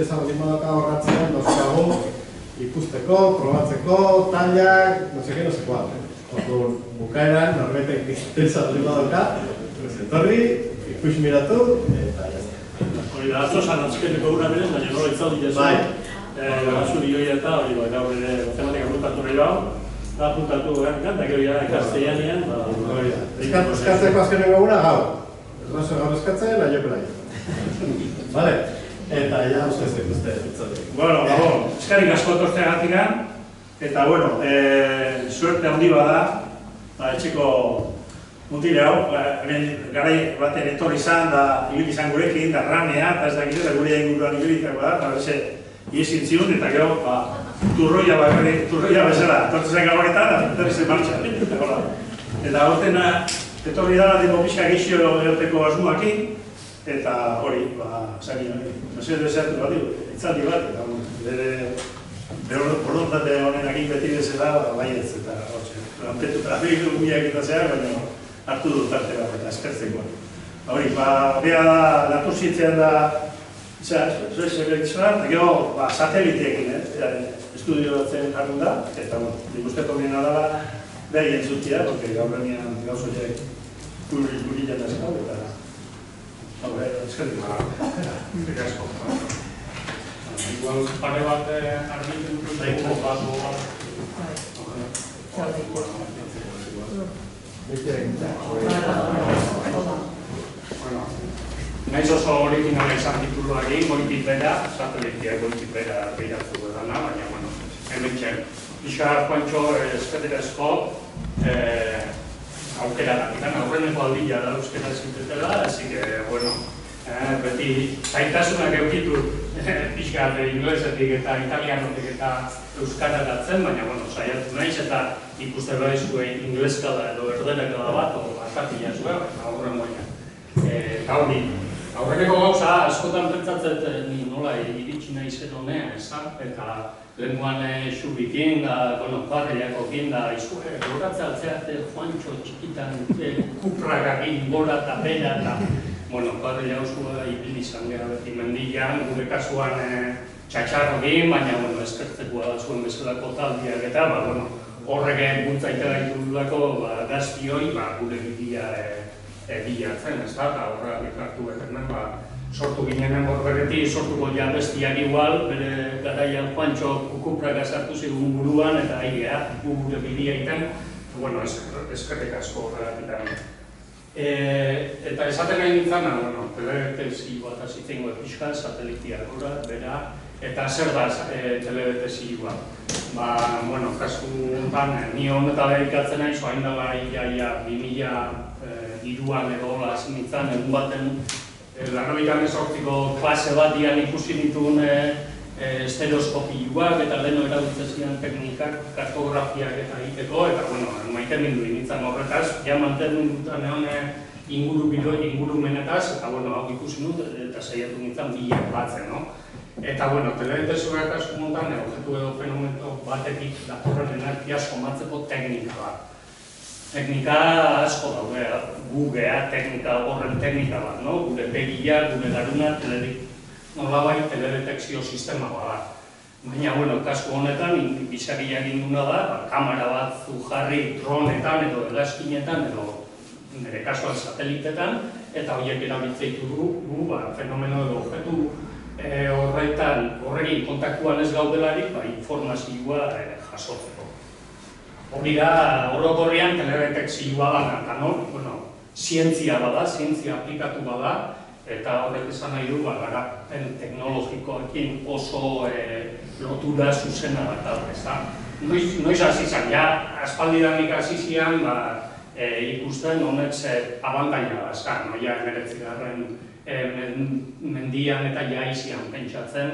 interesa baldin badauka horratzean, dauzkagu ikusteko, probatzeko, tailak, no sekoa. Orduan, bukaeran, norbaitek interesa baldin badauka, etorri, ikusi miratu, eta jazta. Hori da, atzo zan azkeneko gura berez, baina nola itzaldi jazu. Zuri joia eta hori gaur ere matematika apuntatu nahi hau. Da apuntatu eta gero ja ikasteanean. Eskatzeko azkeneko gura gau. Errazo gaur eskatzen, aioko nahi. Vale? Eta ja, ustez itzaldi. Bueno, eskarrik asko etortzeagatik. Eta, bueno, suerte handi bada, etxeko mutile hau, hemen garai baten etorri izan, da ibili izan gurekin, da ranea, eta ez dakit, eta gure inguruan ibilitako da, eta bese iesin ziun, eta gero, turroia bezala, etortzen gabaretan, eta etorri zen martxan. Eta horten, etorri da, demo pixka gixio eroteko asmuakin, eta hori, zari, nazio deseatu bat, itzaldi bat, eta borontate honen agin beti bezala, baietz, eta hortxe, guiak eta zehar, baina hartu dut arte bat eta eskertzeko. Hori, bea da, laturzitzen da, eta gero, sateliteekin, estudio batzen jarrun da, eta, nik usteko gena dela, behi entzutia, porque gaur genian gauzoiek guri jata eskau, eta, eskertzeko. Asko. Igual pare bat argitu dut bat naiz oso originala izan titulua egin, goitik bera, satelitia goitik bera behiratu edana, baina, bueno, hemen txen. Pixka Juancho esketerezko aukera da. Aurreneko aldia da euskera zintetela, así que, bueno, beti zaitasunak eukitu pixka inglesetik eta italianotik eta euskararatzen, baina, bueno, saiatu naiz eta ikuste behizue ingleskala edo erderekala bat, o atatia zuen, baina aurren moina. Eta hori, aurreneko gauza, askotan pentsatzen ni nola iritsi nahi zen honea, eta lenguan xubikin da, parreiakokin da, goratza altzeate Juancho txikitan kupragakin gora eta bera eta parreia osua ibili izan gara beti mendian, gure kasuan txatxarrokin, baina eskertzekoa da zuen bezalako taldiak eta horrek bultzaita gaitulako gaztioi gure bidea bilatzen, eta horrek hartu betemen sortu ginen horretik, sortuko ja bestiak igual, bere garaian Juancho kukupraga sartu zigun buruan eta aigea gure bidea iten, eskerrik asko horretik. Eta esaten nahi nintzen, telebetezi bat azitzengo epizka, satelitiak gora, bera, eta zer da telebetezi bat. Kasu honetan, ni honetara ikatzen nahi, soain dela iaia 2002an edo hasi nintzen, egun baten, Larroitan esortziko klase bat dian ikusi dituen estereoskopioak eta leheno eradutzen ziren teknikak, kartografiak eta egiteko, eta maiten nindu nintzen horretaz, ja manten nindutan egon ingurumenetaz, eta hau ikusi dut eta saiatu nintzen bilak batzen. Eta telebetezioak asko montan, objektu edo fenomeno batetik datorren energia somatzeko teknika bat. Teknika asko daude, gugea, horren teknika bat, gure begia, gure garuna, nolabait teledetekzio sistema bat. Baina, kasu honetan, bizarria egin duna da, kamera bat zu jarri dronetan edo hegazkinetan edo nire kasuan satelitetan, eta horiek erabiltzeitu dugu, fenomeno edo objektu horrekin kontaktuan ez gaudelarik, informazioa jasotzeko. Hori da, orokorrean teledetekzioa da, zientzia bada, zientzia aplikatu bada, eta horrek esan nahi du, garapen teknologikoekin oso lotura zuzena bat. Noiz hasi zen, aspaldidanik hasi zian, ikusten honek ze abantaila da, noia 19. Mendian eta jaizian pentsatzen,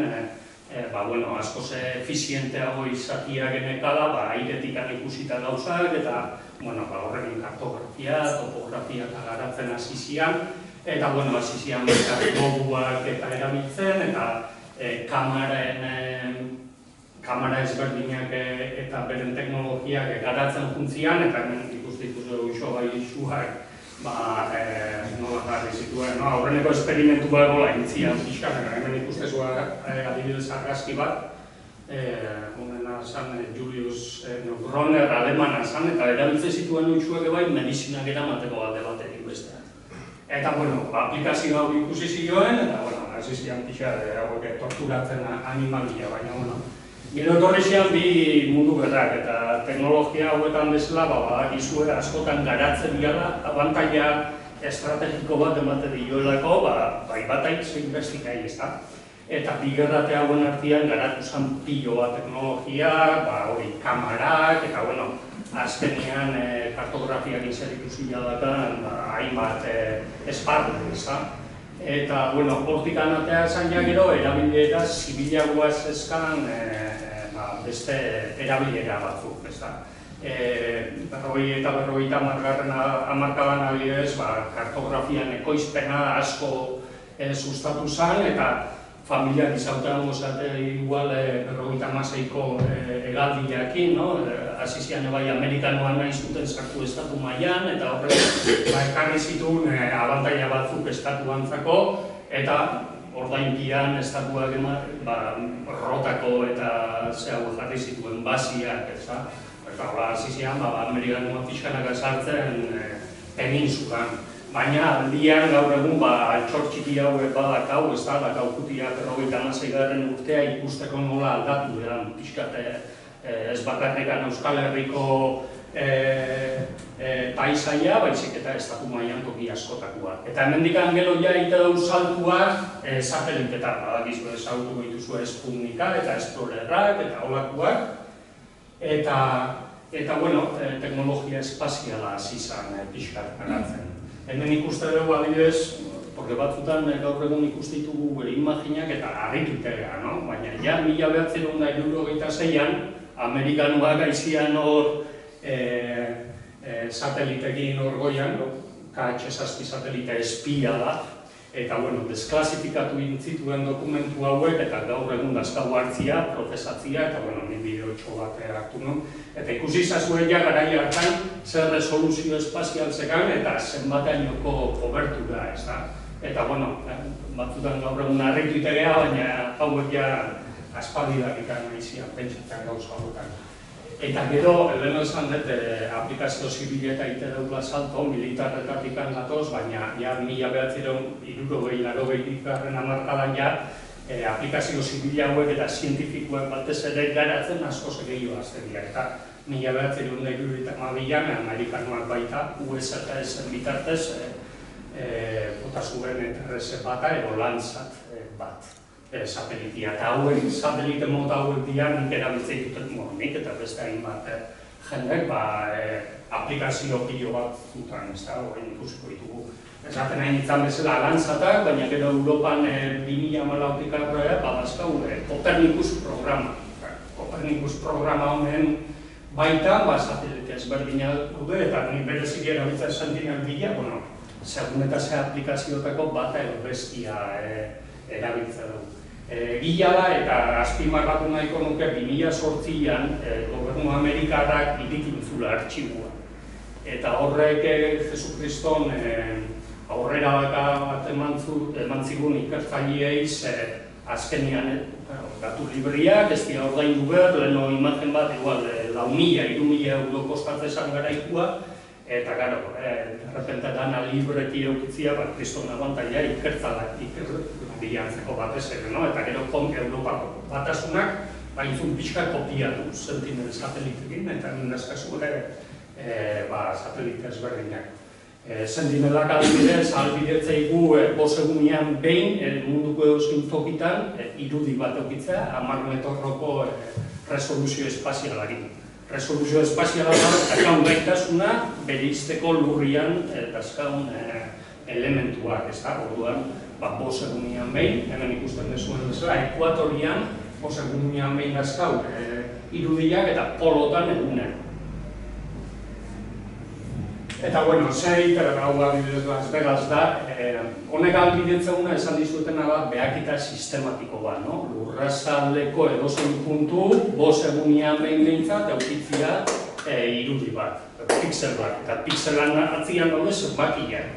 askoz efizienteago izatia genekala, airetik ikusita gauzak, eta horrekin kartografia, topografia eta garatzen hasi zian, eta hasi zian globuak eta erabiltzen, eta kamera ezberdinak eta beren teknologiak garatzen juntzian, eta ikuste ikusi iso gai isuak nola jarri zituen, aurreneko esperimentua egola intzian pixkan, hemen ikustezua adibidez argazki bat, honena zan Julius Neuronner alemana zan, eta erabiltze zituen utxuek bai medizinak eramateko alde batetik bestean. Eta, aplikazio hau ikusi zioen, eta, hasi zian pixka, hauek torturatzen animalia, baina, gero etorri zian bi mundu berrak, eta teknologia hauetan bezala, izue askotan garatzen gara, abantaila estrategiko bat ematen dioelako, bai batain zein bestikai ez da. Eta bi gerrate hauen artean garatu zan pilo bat teknologia, hori kamarak, eta azkenean kartografiak zer ikusi jadakan, hainbat esparru, ez da. Eta, hortik anatea esan ja gero, erabilera zibilagoaz eskan beste erabilera batzuk, ez da. Berrogei eta berrogeita hamarkadan adibidez, kartografian ekoizpena asko sustatu zen, eta familiak izautan gozate igual berrogeita hamaseiko hegaldiakin, hasi zian bai Amerikanoan nahi zuten sartu estatu mailan, eta horrek ekarri zituen abantaila batzuk estatuantzako, eta ordainkian estatuak rotako eta zehago jarri zituen basiak, eta hasi zian Amerikanoa pixkanak sartzen peninsulan. Baina aldian gaur egun altxor txiki hauek badakau, ez da, dakaukutia 56. urtea ikusteko nola aldatu edan pixkat ez bakarrekan Euskal Herriko paisaia, baizik eta estatu mailan toki askotakoak. Eta hemendikan gero ja ite dau saltuak satelitetan, badakizu ezagutu dituzu Sputnika eta Explorerrak eta holakoak. Eta, teknologia espaziala hasi zen pixkat garatzen. Hemen ikuste dugu adibidez, porque batzutan gaur egun ikustitugu gure imaginak eta harritutea, baina ja 1976an Amerikanoak aizian hor satelitekin hor goian, KH-7 satelite espia da, eta desklasifikatu intzituen dokumentu hauek eta gaur egun dazkau hartzia, prozesatzia, eta nin bideotxo bat hartu nun. Eta ikusi zazuen ja garai hartan zer resoluzio espazial zekan eta zenbatainoko kobertura, ez da. Eta, batzutan gaur egun harritu itegea, baina hauek ja aspaldidak ikan nahizian pentsatzen gauza horretan. Eta gero, leheno esan dut, aplikazio zibileta ite daukla salto, militarretatik gatoz, baina ja 1960 hamarkadan ja aplikazio zibila hauek eta zientifikoak batez ere garatzen askoz gehiago azten dira. Eta 1972an Amerikanoak baita, USA eta esen bitartez, bota zuen ETRS bata edo Landsat bat. Satelitia, eta hauek, satelite mota hauek dian nik erabiltzen duten nik eta beste hainbat jendek aplikazio pilo bat zutan, ez da, horrein ikusiko ditugu. Esaten hain izan bezala Landsatak, baina gero Europan 2014 aurrera badazkau Copernicus programa. Copernicus programa honen baita, satelite ezberdinak daude, eta nik berezik erabiltzen Sentinel 1000, segun eta ze aplikaziotako bata edo bestia erabiltzen dugu. Gila da eta azpimarratu nahiko nuke 2008an gobernu Amerikarrak irikin zula artxibua. Eta horrek Jesukriston aurrera bat eman zigun ikertzaileei azkenean datu libriak, ez dira ordaindu behar, leheno imagen bat, igual, 4.000 euro kostatzezan garaikua, eta gero, derrepente dana libreki eukitzia, kriston abantaila ikertzalak bilantzeko batez ere, eta gero Europako batasunak baintzun pixka kopiatu Sentinel satelitekin, eta nindazkazu satelite ezberdinak. Sentinelak albidetzeigu 5 egunean behin munduko eusin tokitan irudi bat eukitzea 10 metroko resoluzio espazialakin. Resoluzio espaziala da, dakaun gaitasuna bereizteko lurrian dazkaun elementuak, ez da, orduan 5 egunean behin, hemen ikusten dezuen bezala, ekuatorian 5 egunean behin dazkau irudiak eta polotan egunen. Eta, zei, hau adibidez Las Vegas da, honek albidetzeguna esan dizuetena da behakita sistematiko bat, lurrazaldeko edozein puntu, 5 egunean behin behintzat eukitzia irudi bat. pixel bat, eta pixelan atzian daude zenbakiak.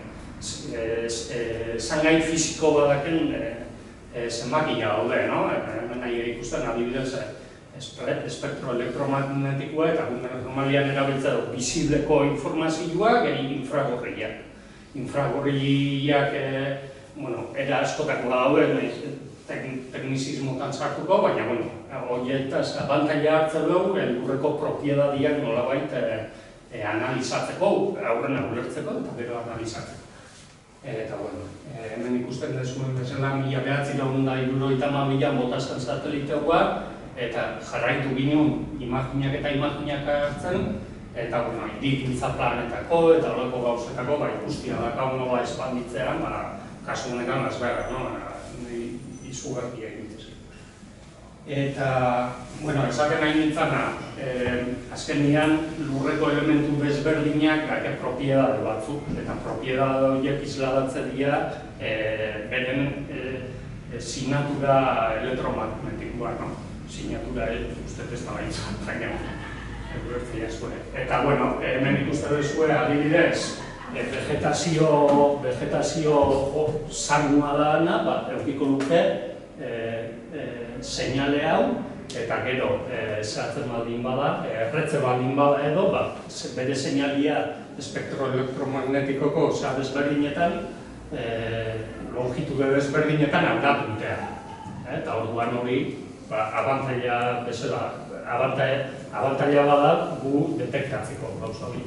Zangai fisiko badaken zenbakia daude, no? Hemen nahi ikusten adibidez espektro elektromagnetikoa eta normalian erabiltza du bizibleko informazioa gehi infragorriak. Infragorriak, era askotako daude, teknizismotan sartuko, baina, horietaz abantaila hartzen dugu, elurreko propiedadiak nolabait analizatzeko, aurrena ulertzeko eta gero analizatzeko. Eta, hemen ikusten dezuen bezala 1972 botazkan sateliteoa, eta jarraitu ginen imaginak eta imaginak hartzen, eta, indikintza planetako eta horreko gauzetako, ikustia dakau nola espanditzean, kasu honetan lasberra, izugarria egitez. Eta, esaten nahi nintzana, azkenean lurreko elementu desberdinak gake propiedade batzuk, eta propiedade horiek isladatzen dira beren sinatura elektromagnetikoa, Sinatura, uste ez da baintzat, baina eta, hemen ikusten duzue adibidez, vegetazio zanua dana, eukiko luke seinale hau, eta gero, zehatzen baldin bada, erretze baldin bada edo, bere seinalia espektro elektromagnetikoko zea desberdinetan, longitude desberdinetan aldatu dutea. Eta orduan hori, abantaila bezala, abantaila bada gu detektatzeko gauza hori.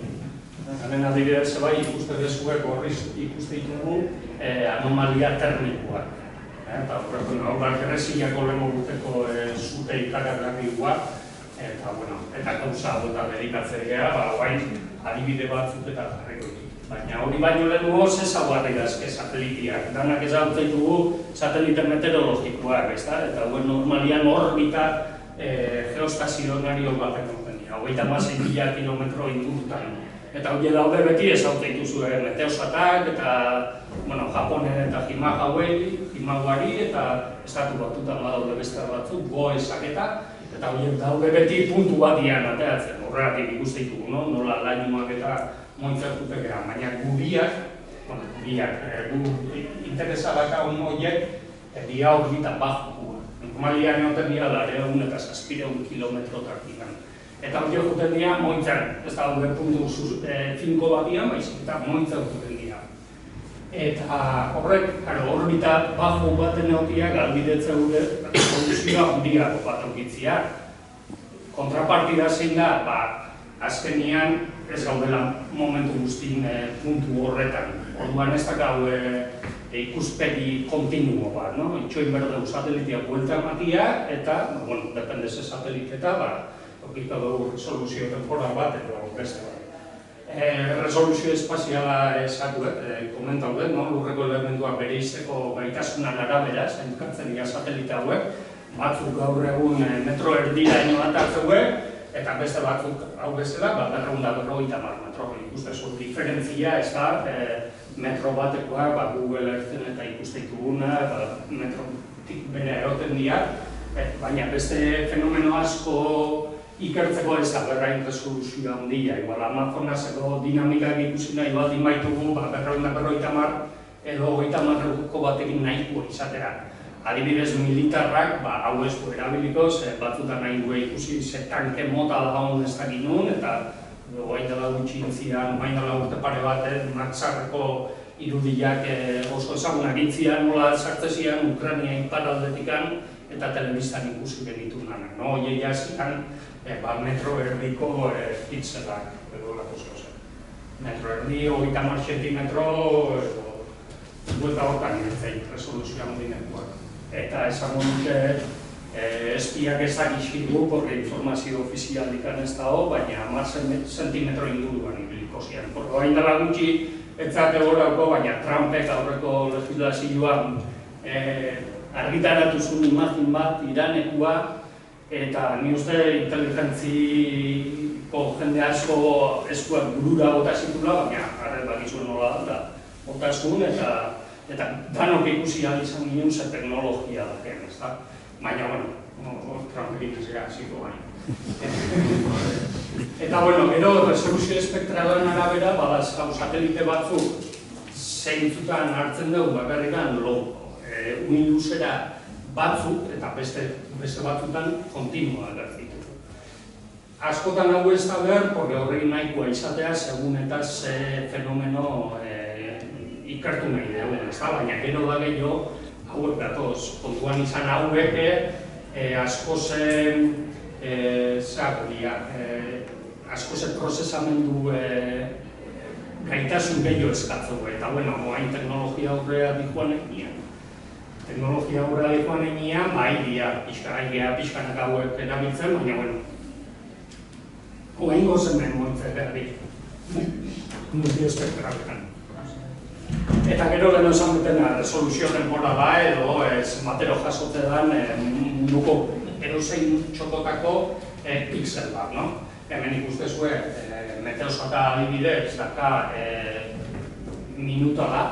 Hemen adibidez bai ikusten dezuek horriz ikusten ditugu anomalia termikoak. Eta horrek erreziako lehen urteko zute ikaragarrikoak, eta gauza hauetan dedikatzen gara, adibide batzuk eta jarriko ditu. Baina hori baino lehen ze ezaugarri dazke satelitiak. Danak ezagutzen dugu satelite meteorologikoak, eta normalian orbita geostazionario baten duten dira. 36.000 kilometro ingurutan. Eta hori daude beti ezagutzen dituzu meteosatak eta Japonen eta Himagari eta estatu batutan badaude beste batzuk, goezak eta hori daude beti puntu batian ateratzen. Horregatik ikusten ditugu, nola lainuak eta moitzertutek gara, baina gubiak, interesalak haun horiek dira orbita bajo. Normalian egoten dira lareun eta 700 kilometrotak digan. Eta hori juten dira moitzen, ez da daude puntu finko batian, baizik eta moitzertuken dira. Eta horrek, orbita bajo baten egotia galbidetzen gure soluzioa handiago bat eukitzia. Kontrapartida zein da, azkenian ez gaudela momentu guztien puntu horretan. Orduan ez dakau ikuspegi kontinuo bat, itxoin berdeu sateliteak buelta ematia eta, depende ze sateliteta, okiko dugu resoluzio temporal bat edo beste bat. Resoluzio espaziala esatuet, komentaudet, lurreko elementuak bere izteko gaitasunan arabera, zaindukatzen dira satelite hauek, batzuk gaur egun metro erdiraino atatzeuek, eta beste batzuk hau bezala, 250 metro. Ikuste zu, diferentzia ez da, metro batekoa, Google Earthen eta ikuste dituguna, metrotik bere eroten dira, baina beste fenomeno asko ikertzeko ez da berrain resoluzioa handia. Igual, Amazonaseko dinamikak ikusi nahi baldin baitugu, 250 edo 30 batekin nahiko izatera. Adibidez militarrak, hau ez du erabiliko, batzutan nahi du ikusi tanke mota da hon ez dakinun, eta oain dela gutxi intzian, oain dela urte pare bat, Maxarreko irudiak oso ezagunak intzian, nola sartzezian Ukrania iparaldetikan, eta telebistan ikusi genitu nanak. Oie jazian, metro erdiko pitzelak, edo lako zeuzen. Metro erdi, 30 centimetro, dueta hortan nintzen, resoluzioa hondinekoak. Eta esango dute espiak ezak iskidu, porque informazio ofizial dikan ez dago, baina 10 zentimetro inguruan ibiliko zian. Porque hain dela gutxi, etzate horako, baina Trumpek aurreko legislazioan argitaratu zuen imagin bat iranekua, eta ni uste inteligentziko jende asko eskuak burura bota zitula, baina arret bakizuen nola da, bota zuen, eta danok ikusi ahal izan ginen ze teknologia daken, ez da? baina, bueno, Trumpekin ez gara hasiko baina. Eta, bueno, gero, resoluzio espektralen arabera, badazkau satelite batzuk zeintzutan hartzen dugu bakarrikan unin luzera batzuk, eta beste batzutan kontinua gertitu. Askotan hau ez da behar, porque horrein nahikoa izatea, segun eta ze fenomeno ikertu nahi dugu, baina gero da gehiago hauek datoz. Kontuan izan hauek asko zen prozesamendu gaitasun gehiago eskatzeko, eta hain teknologia aurrera dikoan egian. Teknologia aurrera dikoan egian, pixkanak hauek erabiltzen, baina, Oain gozen den moitzen berri, multiespektraletan. Eta gero leheno esan dutena, resoluzio temporala edo matero jasotetan munduko erozein txokotako pixel bat, no? Hemen ikustezue, meteosata adibidez, daka minuta da,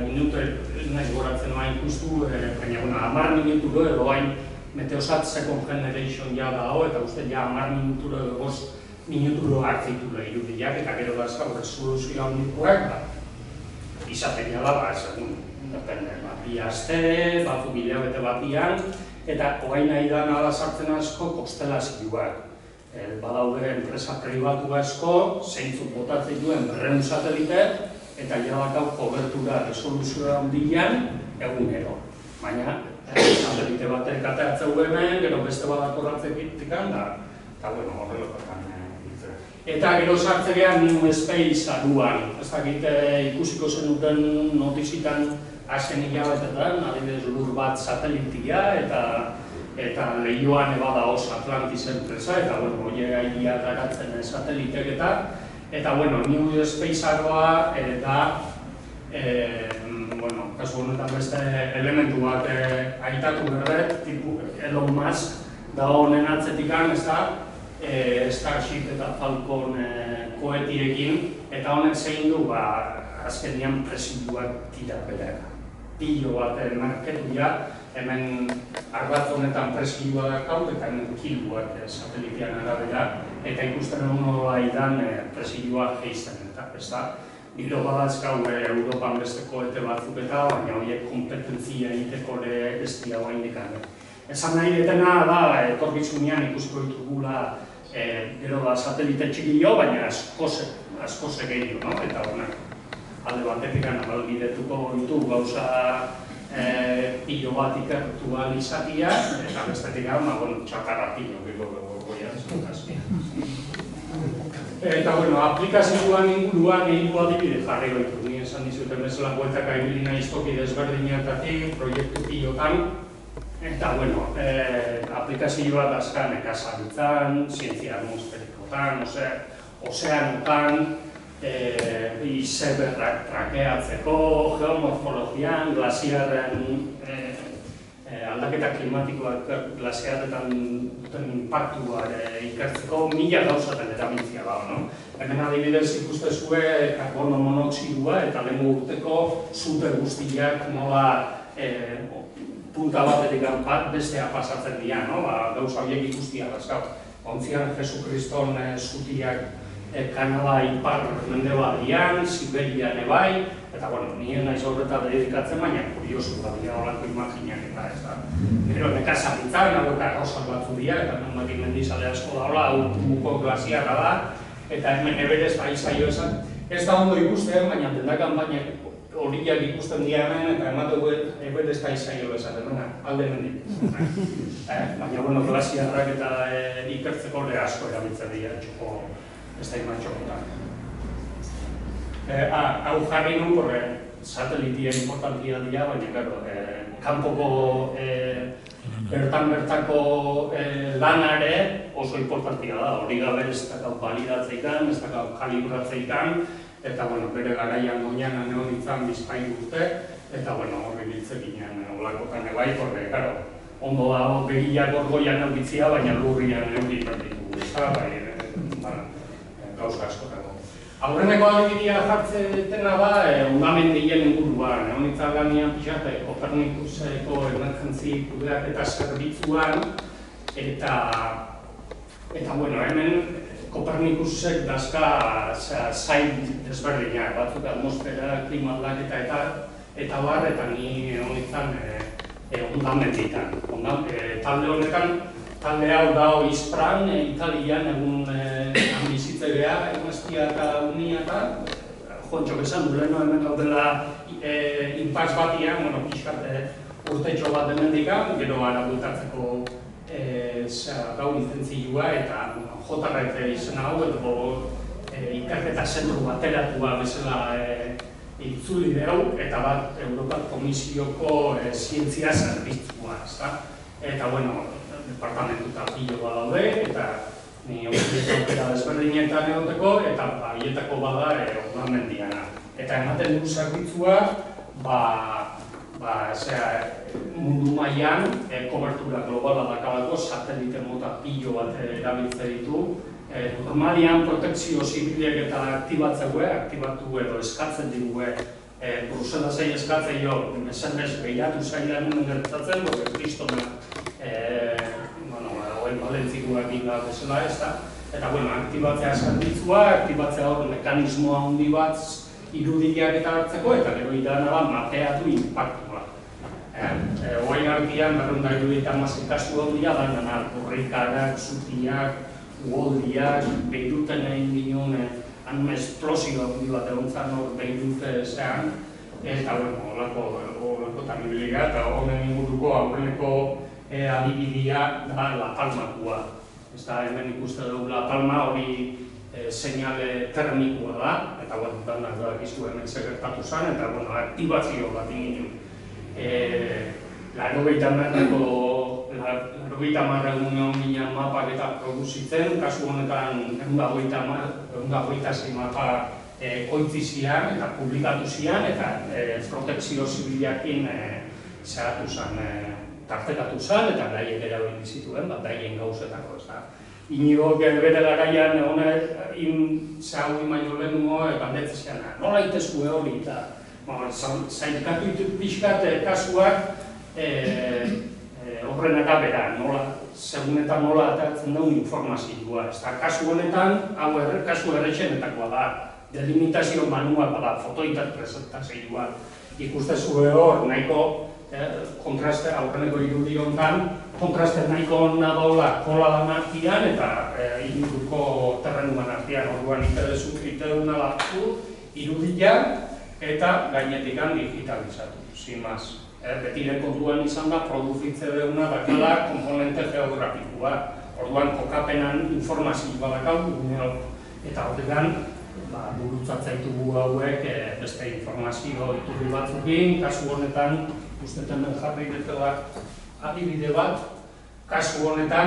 minuto nahi goratzen noa ikustu, baina 10 minuturo edo hain meteosat second generation ja dago, eta uste ja 10 minuturo edo 5 minuturo hartzitula irudiak, eta gero dazkau resoluzioa handikoak, izaten jala, segun, depende, bi aste, batzu bilabete batian, eta oain nahi da nada sartzen asko konstelazioak. Badaude enpresa pribatu asko, zeintzuk botatzen duen 200 satelite, eta jadakau kobertura resoluzioa handian egunero. Baina, satelite batek ateatzeu hemen, gero beste badakorratzek itikan, eta horrelokotan. Eta gero sartzegean New Space aruan, ez dakit ikusiko zenuten notizitan azken hilabetetan, adibidez lur bat satelitia eta lehioan ebada os Atlantis enpresa, eta hori gaia garatzen satelitek eta New Space aroa da, kasu honetan beste elementu bat aitatu berret, tipu Elon Musk da honen atzetikan, ez da, Starship eta Falcon koetiekin, eta honek zein du, azkenian presiduak tira berak. Pilo bat marketu ja, hemen ardatz honetan presidua dakaut, eta hemen kiluak satelitean arabera, eta ikusten egun aidan presidua geizten eta, ez da. Gero badazkau Europan beste koete batzuk eta, baina horiek kompetentzia egiteko ez dira guain dikan. Esan nahi detena da, etorkizunean ikusiko ditugula gero da satelite txikillo, baina askoze gehiago, eta honak alde batetik abalbidetuko ditu gauza pilo bat ikertu izatia, eta bestetik txakarratino goia zentazkia. Eta, aplikazioan inguruan hiru adibide jarri goitu. Ni esan dizuten bezala guetaka ibilina iztoki desberdinetatik, proiektu pilotan. Eta, aplikazioa dazkan nekazaritzan, zientzia atmosferikotan, ozeanotan, izeberrak trakeatzeko, geomorfologian, glasiarren aldaketa klimatikoak glasiarretan duten impactua ikertzeko, mila gauzaten erabiltzia da, no? Hemen adibidez ikustezue karbono monoksidua eta lehenko urteko zute guztiak nola punta batetik bat bestea pasatzen dira, no? Gauza horiek ikustia dazkau. Ontzian Jesukriston zutiak Kanada ipar mendebalian, Siberian ebai, eta nien naiz horreta dedikatzen, baina kuriosu da dira horako imaginak eta ez da. Gero nekazaritzan, hau karrozak batzu dira, eta nonbatik mendizale asko daula, hau muko glasiarra da, eta hemen Everest paisaio esan. Ez da ondo ikusten, baina dendakan baina horiak ikusten dira hemen, eta emateko Everest paisaio esaten, alde mendik. Baina, glasiarrak eta ikertzeko le asko erabiltzen dira, txoko ez da iman txokotan. Hau jarri nun, porque satelitia importantia dira, baina, kanpoko bertan-bertako lanare oso importantia da. Hori gabe ez dakau balidatzeikan, ez dakau kalibratzeikan, eta bere garaian goianan egon ditzan bizpain urte, eta horri biltzen ginen olakotan ebai, porque, ondo dago begilak orgoian eukitzia, baina lurrian eukitzen ditugu, gauza askotako. Aurreneko adibidea jartzetena da, hondamendien inguruan. Egon nintzen ganean pixat, Kopernikuseko emergentzi kudeaketa zerbitzuan, eta bueno, hemen Kopernikusek dazka zain desberdinak, batzuk atmosfera, klima aldaketa eta bar, eta ni egon nintzen hondamenditan. Talde honetan, talde hau da Ispran, Italian, egun bizitzea, emaztia eta unia eta jontxok esan du leheno hemen gaudela inpaz batian, pixkat urtetxo bat demendikan, gero ara bultatzeko gau lizentzioa eta JRF izena hau, edo ikerketa zentru bateratua bezala itzuli dugu, eta bat Europar Komisioko zientzia zerbitzua, eta bueno, departamentuta pilo badaude, eta ni aukera desberdinetan egoteko, eta haietako bada hondamendiana. Eta ematen du zerbitzua, mundu mailan kobertura globala dakalako satelite mota pilo bat erabiltzen ditu. Normalian protekzio zibilek eta aktibatu edo eskatzen digu Bruselasei eskatzen jo, mesenez behiratu zailan gertatzen, kristona valentzikoak inda bezala ez da. Eta, aktibatzea zerbitzua, aktibatzea hor mekanismoa handi bat irudiak eta hartzeko, eta gero idana da mapeatu inpaktua. Oain artian, berrunda irudita mazikazu handia da, korrikarak, zutiak, uoldiak, Beiruten egin ginen, han esplosio handi bat egon zan hor Beirute zean, eta, horreko tamibiliga, eta honen inguruko aurreneko adibidea da La Palmakua. Ez da, hemen ikuste dugu La Palma hori seinale termikoa da, eta danak da giztu hemen segertatu zen, eta aktibazio bat ingin. 80.000 mapak eta produzitzen, kasu honetan 126 mapa koitzi zian eta publikatu zian, eta protekzio zibilakin zeratu zen, tartekatu zen, eta gaiek erabili zituen, daien gauzetako. Inigo bere garaian zehau imaino lehenungo galdetzen zian, nola itezue hori, eta zailkatu ditut pixkat kasuak horren arabera, segunetan nola atatzen daun informazioa. Kasu honetan, hau kasu erretxenetakoa da, delimitazio manual bada, fotointerpretazioa. Ikustezue hor, nahiko kontraste, aurreneko irudi honetan, kontraste nahiko hona daula kola lan artian eta inguruko terrenuan artian, orduan iteduna batzu, irudia eta gainetikan digitalizatu, zimaz. Betiren kontuan izan da, produzitze deuna dakala komponente geografikoa. Orduan, kokapenan informazioa dakau, eta horretan, burutzatzaitu hauek beste informazio iturri batzukin, kasu honetan, usteten jarri detela adibide bat, kasu honetan,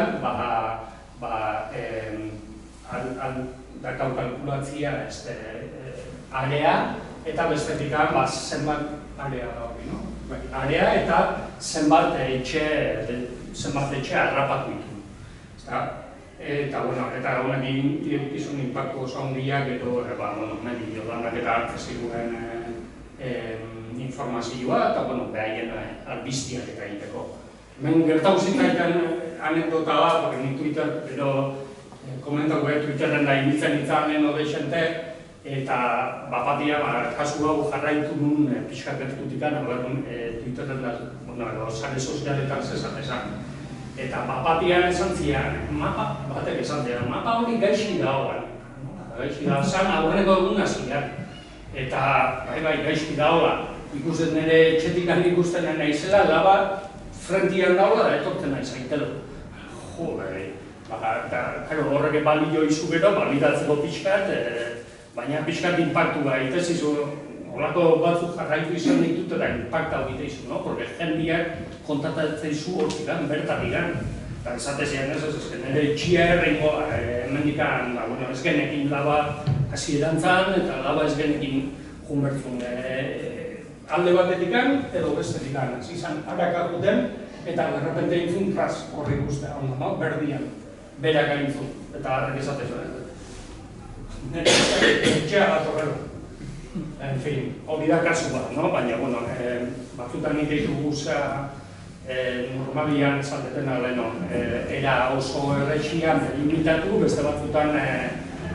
dakau kalkulatzia area, eta bestetik zenbat area da hori, no? Area eta zenbat etxe harrapatu ditu. Eta honekin irukizun inpaktu oso handiak edo medio danak eta hartze ziruen informazioa eta behaien albiztiak eta egiteko. Hemen gertau zitaitan anekdota bat, porque ni Twitter, pero komentatu Twitterren da ibiltzen itzalen odeixente, eta bapatia kasu hau jarraitu nun pixkat gertutikan, Twitterren da, sare sozialetan zezatezan. Eta bapatian esan zian, batek esan zian, mapa hori gaixi dagoan. Gaixi dagoan, zan aurreneko eguna zian. Eta, gaixi dagoan, ikusten nire txetikan ikusten naizela, laba frentian dagoa da etortzen nahi zaitelo. Horrek balio izu gero, balidatzeko pixkat, baina pixkat impactua egitez izu, horako batzuk jarraitu izan ditut eta impacta egite izu, porque jendiak kontatatzen izu hortzikan, bertatikan. Eta esatezian ez, nire txia errengo, hemendikan, ez genekin laba hasi erantzan, eta laba ez genekin junbertzun alde batetikan edo bestetikan. Izan harakakuten, eta berrepente intzun tras horri guztea, berdian, berak aintzun, eta harrek esatezuen. etxea bat horrela. En fin, hori da kasu bat, no? Baina, bueno, batzutan nik ditugu normalian esalteten aleno, era oso errexian limitatu, beste batzutan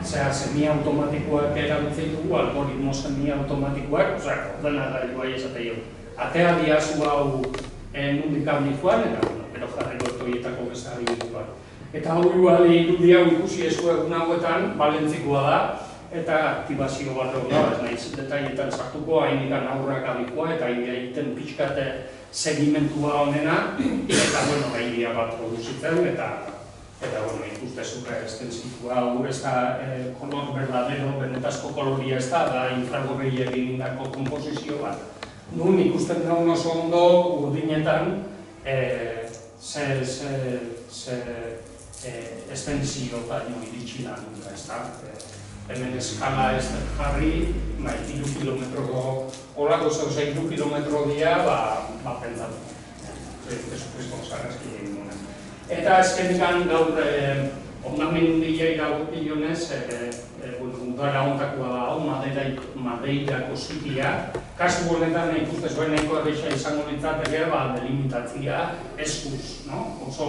semi-automatikoak erabiltzen dugu, algoritmo semi-automatikoak, ordenagailua esatei atea diazu hau nundik abituan, eta gero jarriko etoietako beste adibituan. Eta hau irudi hau ikusi ezu egun hauetan, balentzikoa da, eta aktibazio bat hori da, ez nahiz detaietan sartuko, hainikan aurrak abikoa, eta egiten pixkate segimentua honena, eta, bueno, gairia bat produzitzen, eta, bueno, ikustezuka estensitua hau ez da kolor verdadero, benetazko koloria ez da infragorri egin indako komposizio bat. Nun ikusten daun oso ondo urdinetan estensio baino iritsi da nunca, ez da. Hemen eskala ez jarri, 3 kilometroko, holako zeuze 3 kilometro dira, pentsatu. Jesucristo zarrazki egin duen. Eta azkenikan gaur ondamendia iragokionez, udara ontakoa da hau, Madeirako zitia. Kasu honetan ikuste zuen nahiko erreixa izango litzateke, delimitatzia eskuz, oso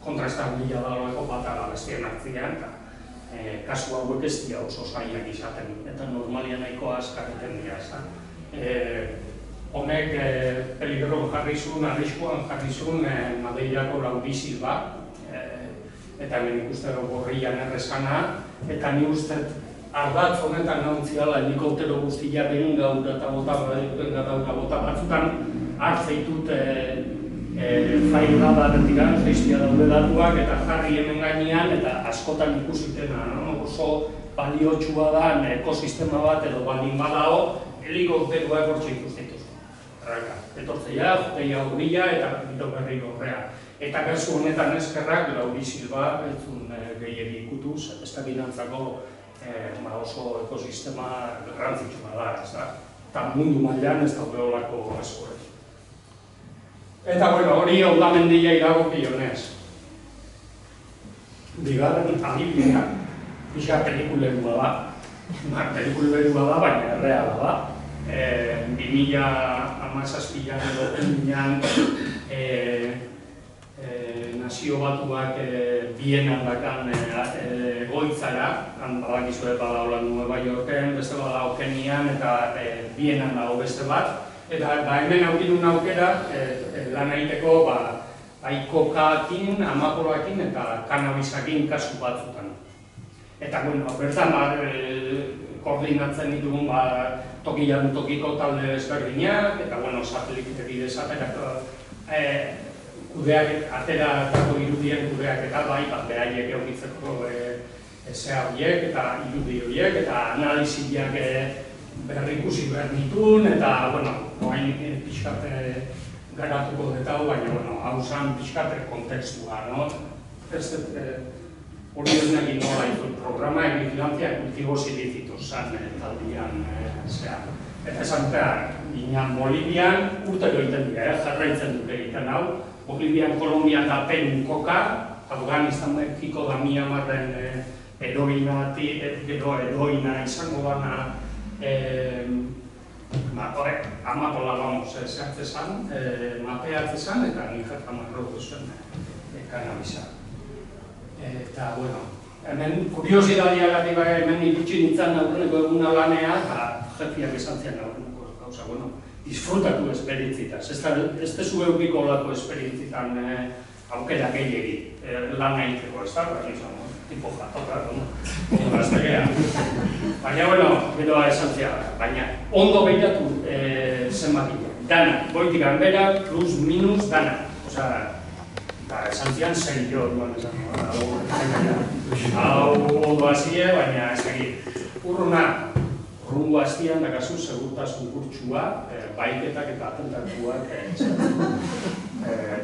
kontrastabilia da horreko batara bestien hartzian, eta kasu hauek ez dira oso zainak izaten, eta normalia nahiko azkareten dira. Honek peligro jarri zuen, arriskuan jarri zuen Madeirako laubiziz bat, eta hemen ikuste gorrian errezana, eta ni uste ardatz honetan nautziala helikoptero guztia behin gaur eta bota batzutan hartzeitut faila batetik geiztia daude datuak eta jarri hemen gainean eta askotan ikusitena, oso baliotsua da ekosistema bat edo baldin badao helikopteroak hortxe ikustitu. Etortzeia, joteia urria eta gito berri horrea. Eta kasu honetan eskerrak laubizil bat, entzun gehiagi ikutuz, ez da binantzako oso ekosistema garrantzitsua da, ez da. Eta mundu mailan ez daude horako asko. Eta, hori ondamendia iragokionez. Bigarren adibidea, pixka pelikulerua da. Pelikulerua da, baina erreala da. 2017an edo egunean Nazio Batuak Bienan dakan goitzara, badakizue badaula Nueva Yorken, beste badao Kenian eta Bienan dago beste bat. Eta hemen aukidun aukera lan egiteko kokaakin, amapoloakin eta kanabisakin kasu batzutan. Eta, bertan koordinatzen ditugun tokian tokiko talde ezberdinak, eta, satelitite bidez ateratako irudien kudeak eta behaiek eukitzeko zea horiek eta irudi horiek, eta analiziak berrikusi behar ditun, eta, oain pixkate garatuko detau, baina, hau zan pixkate kontekstua, hori ez nahi nola ditut programa egilantzia kultiboz ilizituz zan taldian zean. Eta esan ginen Bolivian urteko egiten dira, jarraitzen dute egiten hau. Bolivian, Kolombian da Perun koka, Afganistan Mexiko da Myanmarren eroina izango dana amapola zehartzezan, mapeatzezan eta nijerta marrotu zuen kanabisa. Eta, hemen kuriosidadea gati hemen iritsi nintzen aurreneko eguna lanea, eta jefiak esan zian aurreneko gauza, disfrutatu esperientzitas. Ez tezu eukiko olako esperientzitan aukera gehiegi lan egiteko, ez da? Tipo jatoka, gaztegea. Baina, gero esan zian, baina ondo behiratu zenbakia. Dana, goitik hanbera, plus, minus, dana. Esan zian serio, hau ondo hazie, baina ez egin. Urruna, urrungo hazian dakazu segurtasun kurtsua, baiketak eta atentatuak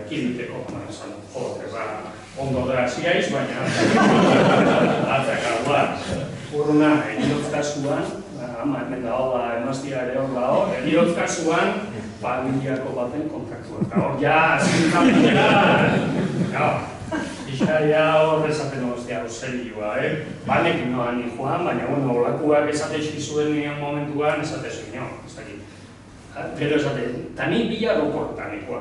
kiliteko, esan, ondo da haziaiz, baina atzak aguak. Urruna, eriozkasuan, hemen dago da emaztia ere hor dago, eriozkasuan, familiako baten kontaktua. Eta hor ja, zintan dira, pixkaria hor esaten hor hostia, serioa, banekin noan ni joan, baina, bueno, olakuak esatezki zuen momentuan, esatezki nio, ez dakit. Gero esate, tani bila aeroportan ikoa.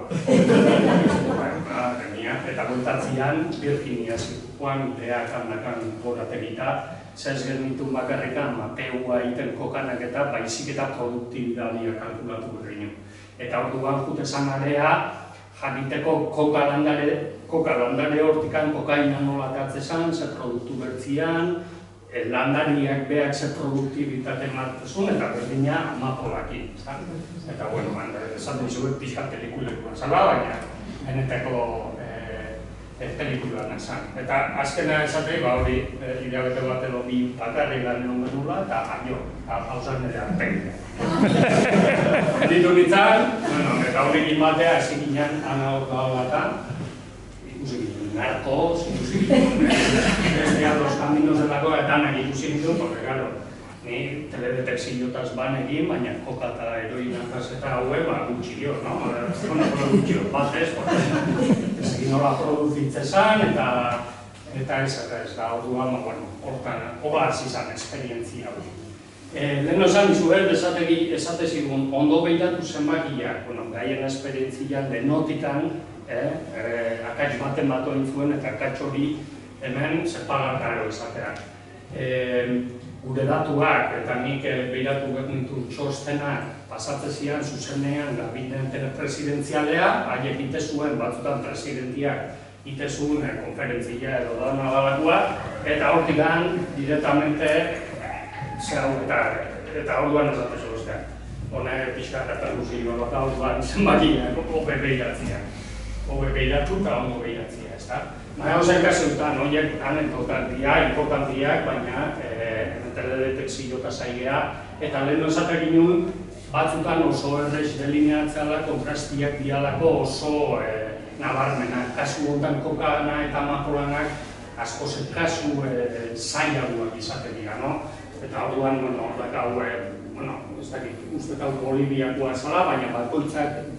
Eta kontatzean, Virginia zikuan, beak handakan gorategita, zez genitun bakarrikan, mapeua iten kokanak eta baizik eta produktibidadia kalkulatu berreinu. Eta orduan jute zan area, jakiteko koka landare hortikan kokaina nola atzezan, ze produktu bertzian, landariak beak ze produktibitate martezun, eta berdina amapolakin. Eta, bueno, esaten zuen pixkat pelikulekoan zala, baina benetako pelikuloan esan. Eta azkena esate, hori hilabete bat edo bi bakarri lan egon genula, eta aio, hausan ere arpegia. Ditu nintzen, eta horrekin batea ezin ginen ana hor gauatan, ikusi ginen narkoz, ikusi ginen los caminos delako eta anak ikusi ginen, porque, claro, ni teledetekziotas banekin, baina koka eta heroinakaz eta haue, gutxi dio, no? Gutxi dio batez, ezin nola produzitzezan, eta ez da, orduan, hortan, hobaz izan esperientzia hori. Lehen esan izuet, esatezigun, ondo behiratu zenbakiak, gaien esperientzian denotikan, akatz baten bat hori zuen, eta akatz hori hemen zepagar garo izateak. Gure datuak, eta nik behiratu behirtu txostenak pasatzezian, zuzenean, gabinen presidenzialea, haiek ite zuen, batzutan presidentiak ite zuen konferentzia edo da nabalakoa, eta hortikan, directamente, eta orduan ez datezu besteak. Hone pixka eta luzioa bat orduan zenbakiak, obe behiratzea. Obe behiratu eta ondo behiratzea, ez da? Baina ozen kasutan, horiek importantiak, baina teledetekzio eta zaigea, eta lehen esatek ginen, batzutan oso errez delineatzea kontrastiak dialako oso nabarmenak. Kasu hontan kokana eta amapolanak asko kasu zailagoak izaten dira, no? Eta orduan, hordak hau, ez dakit, uste hau Boliviakoa zala, baina bakoitzak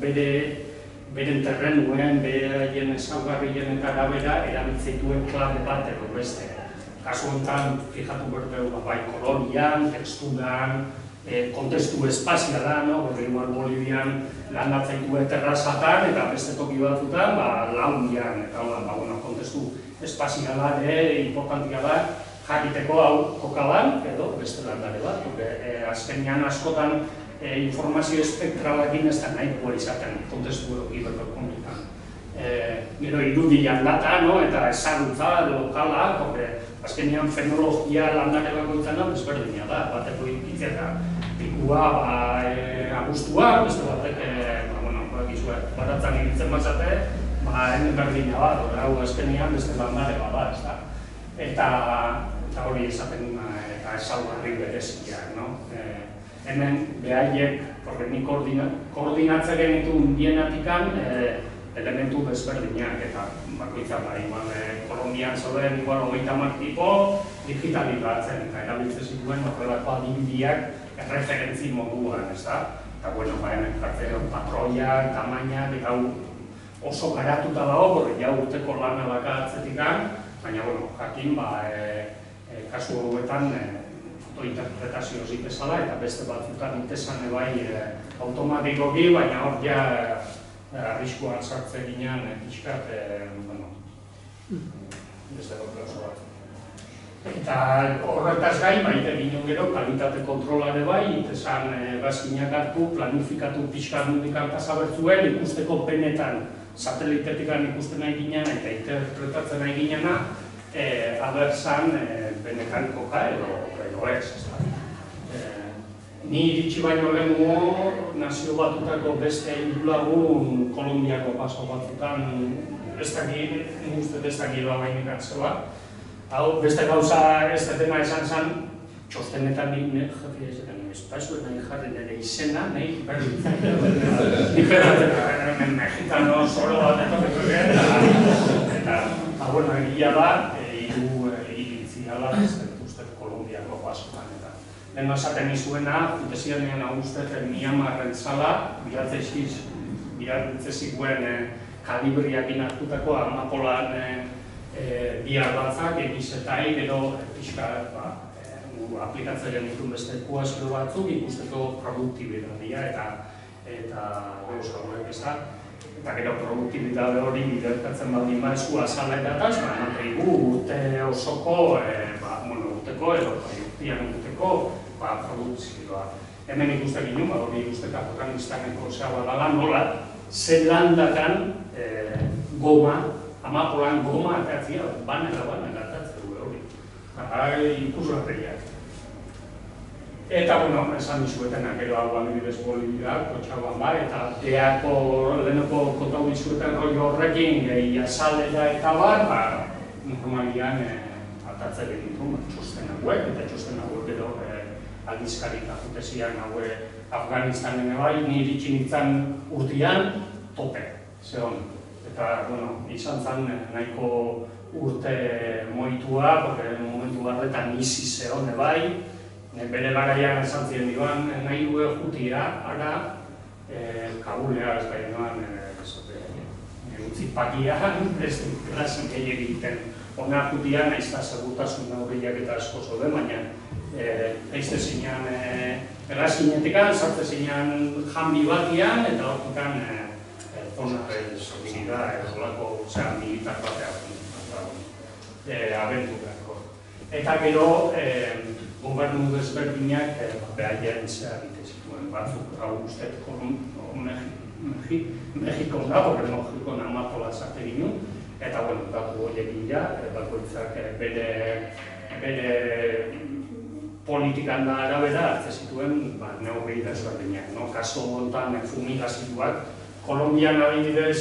beren terrenuen, beren ezaugarrien eta arabera erabiltzeituen klabe bat edo beste. Kasu honetan, fijatu berdeu, bai kolonian, teksturan, kontestu espazialan, igual Bolivian landatzeitu terrazatan, eta beste toki batzutan, launian, eta kontestu espazialan, importantia da, jakiteko hau kokalan, edo beste landare bat, azkenean askotan informazio espektralakin ez da nahikoa izaten kontestu edo kontutan. Gero irudian data, eta ezagutza, lokala, azkenean fenologia landare bakoitzana desberdina da, bateko ikitzea pikua, abustua, beste batek, baratzen ikitzen batzate, hemen berdina bat, hau azkenean beste landare bat da, ez da. Eta hori esaten eta ezaugarri bereziak, no? Hemen behaiek, porque ni koordinatze genitu indienatikan elementu desberdinak, eta bakoitza Kolombian zauden igual 30 tipo digitalizatzen, eta erabiltzen zituen horrelako adibideak erreferentzi moduan, ez da? Eta, hemen jartzen patroiak, tamainak, eta oso garatuta dago, ja urteko lan alaka atzetikan, baina, jakin, kasu horretan fotointerpretazio zitezala, eta beste batzutan itezan bai automatikoki, baina hor ja arriskoan sartzen ginen pixkat, beste oso bat. Eta horretaz gai, baita ginen gero, kalitate kontrolare bai, itezan bazkinak hartu, planifikatu pixkat mundikan pasabertzuen, ikusteko benetan satelitetikan ikusten nahi ginen, eta interpretatzen nahi ginena, abertzan benetan koka edo ez. Ni iritsi baino lehenko nazio batutako beste lagun Kolombiako paso batzutan ez dakit bainik atzela. Hau, beste gauza ez tema esan zen, txostenetan nik jatia izaten, espazuen nahi jarri nire izena, nahi berdintzen. Nik beratzen, mexikano zoro bat eta egia da, iritziala ustez Kolombiako pasotan. Lehen esaten izuena, jutezianean agustet Miamarren zala, biratzen zituen kalibriakin hartutako amapolan bihar batzak, egizetai, gero pixka aplikatzaren ditun beste kuazio batzuk ikusteko produktibitatea eta gauza horiek ez da. Eta gero produktibitate hori biderkatzen baldin esku azaletataz, urte osoko, urteko edo urtean urteko produkzioa. Hemen ikusten ginen, hori ikusteka Afganistaneko dela nola, Zelandakan goma, amapolan goma atatzea, banera atatzen du hori. Ikusgarriak. Eta, esan dizuetenak, gero hau adibidez Bolivia, Kotxaguan eta deako lehenoko kontau dizueten roi horrekin, azalera eta normalian atatzen ditu, txosten hauek, eta txosten hauek gero aldizkarik ajutezian hauek Afganistanen bai, niri txinitzen urtean tope, zehon. Eta, izan zen nahiko urte moitua, porque momentu barretan izi zehon bai, bere garaian esan ziren diban, nahi due jutia, ara, Kabulea ez bai noan, utzipakian, ez dut grazik egiten. Ona jutia naizta segurtasun aurriak eta asko zobe, baina eizte zinean errazkinetekan, sartze zinean janbi batian, eta hortukan zona sobinida, erolako militar batean abenturako. Eta gero, gobernu desberdinak behaien zehar zituen batzuk, hau ustet Mexikon da, porque Mexikon amapola zarte ginen, eta datu horiek gila, bakoitzak bere politikan da arabera hartze zituen neurri desberdinak. Kaso hontan fumigazioak, Kolombian adibidez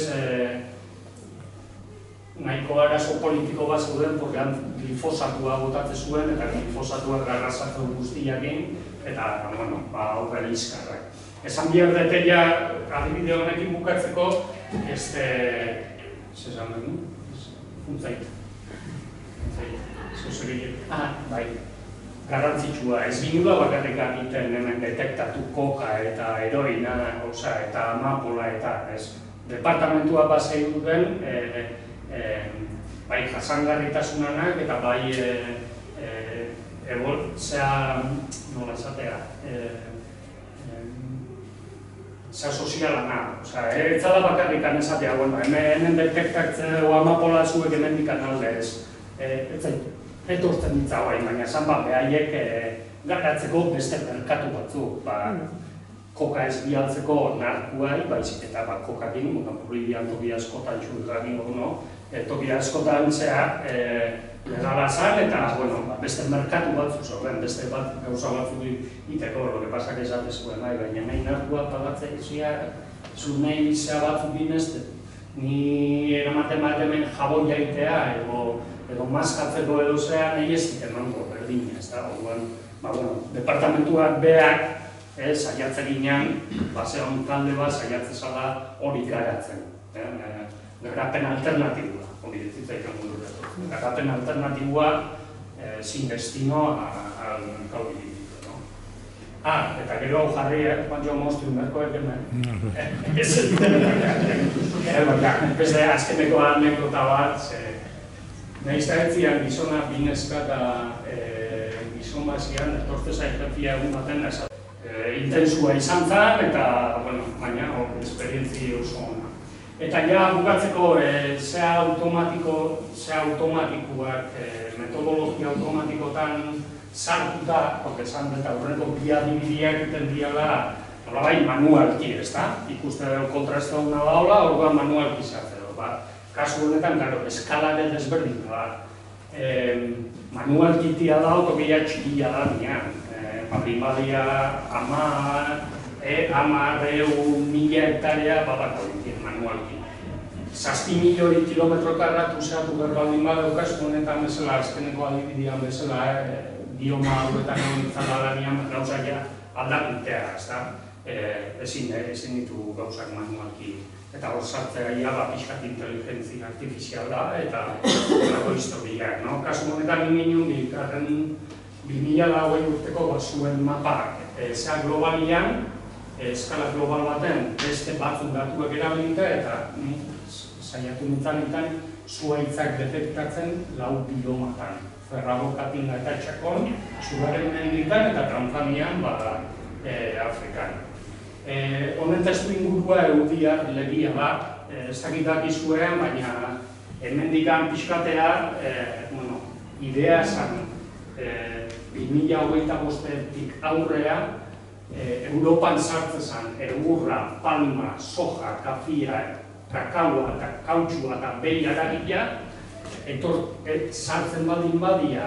nahiko arazo politiko bat zeuden, porque glifosatua botatze zuen, eta glifosatuak garrazatzen guztiakin, eta aurrera izkarrak. Esan bihar deteia adibide honekin bukatzeko, zezan dugu? Funtzait. Bai. Garrantzitsua, ez ginula bakarrik egiten hemen detektatu koka eta heroina, eta amapola eta departamentua basei duten bai jasangarritasunanak eta bai nola esatea zea sozialana, ez zala bakarrik esatea, hemen detektatzen amapola zuek hemen dikan alde ez etortzen ditza bai, baina esan behaiek garatzeko beste merkatu batzuk. Koka ez bialtzeko narkuai, baizik eta kokakin, Bolivian toki askotan txurragin toki askotan zea legala zan, eta beste merkatu batzuk zoren, beste gauza batzuk iteko, lo que pasa que esate zuen, baina nahi narkua pagatzea izia, zu nahi zea batzuk binezte, ni eramaten bat hemen jaboia itea, edo maskatzeko edo zea nahi ez diten mango berdina, ez da? Departamentuak beak saiatzen ginean, zeon talde bat saiatzen zala hori garatzen. Garapen alternatibua, hori ditzaikan mundu dut. Garapen alternatibua sin destino al gaudi ditu. Eta gero jarri, jo moztu merko hemen. Ez ez duten baina, azkeneko anekdota bat, nahizta etzian gizona binezka eta gizon bazian, etortze zaitatia egun baten intensua izan zen, eta baina esperientzi oso ona. Eta ja bukatzeko zea automatikoak, metodologia automatikotan sartuta, porque esan eta horreko bi adibideak egiten diala nolabai manualki, ez da? Ikuste kontraste hona daola, orduan manualki sartzen. Kasu honetan, eskalare desberdin, manualki tia da, tokia txikia da nian. Primaria, mila hektarea badako ditin manualki. 7 milioi kilometro karratu zehatu berbaldin badaukas, honetan bezala, azkeneko adibidean bezala, bioma hauetan egon lanian gauzaia aldakutea, ez da? Ezin ditu gauzak manualki. Eta hor sartzea pixkat inteligentzia artifiziala eta dago historiak. Kasu honetan ingin bikarren 2008 urteko zuen mapak zea globalian, eskala global baten beste batzuk datuak erabilita eta saiatu nintzen zuhaitzak detektatzen 4 biomatan. Ferrago, Katinga eta Txakon, Zugaren menditan eta Tanzanian Afrikan. Honen testu ingurua eudia legia da, ez dakitak izuen, baina hemendikan pixkatea, idea esan 2025-tik aurrea, Europan sartzen egurra, palma, soja, kafia, kakaua eta kautxua eta behi aragia, sartzen baldin badia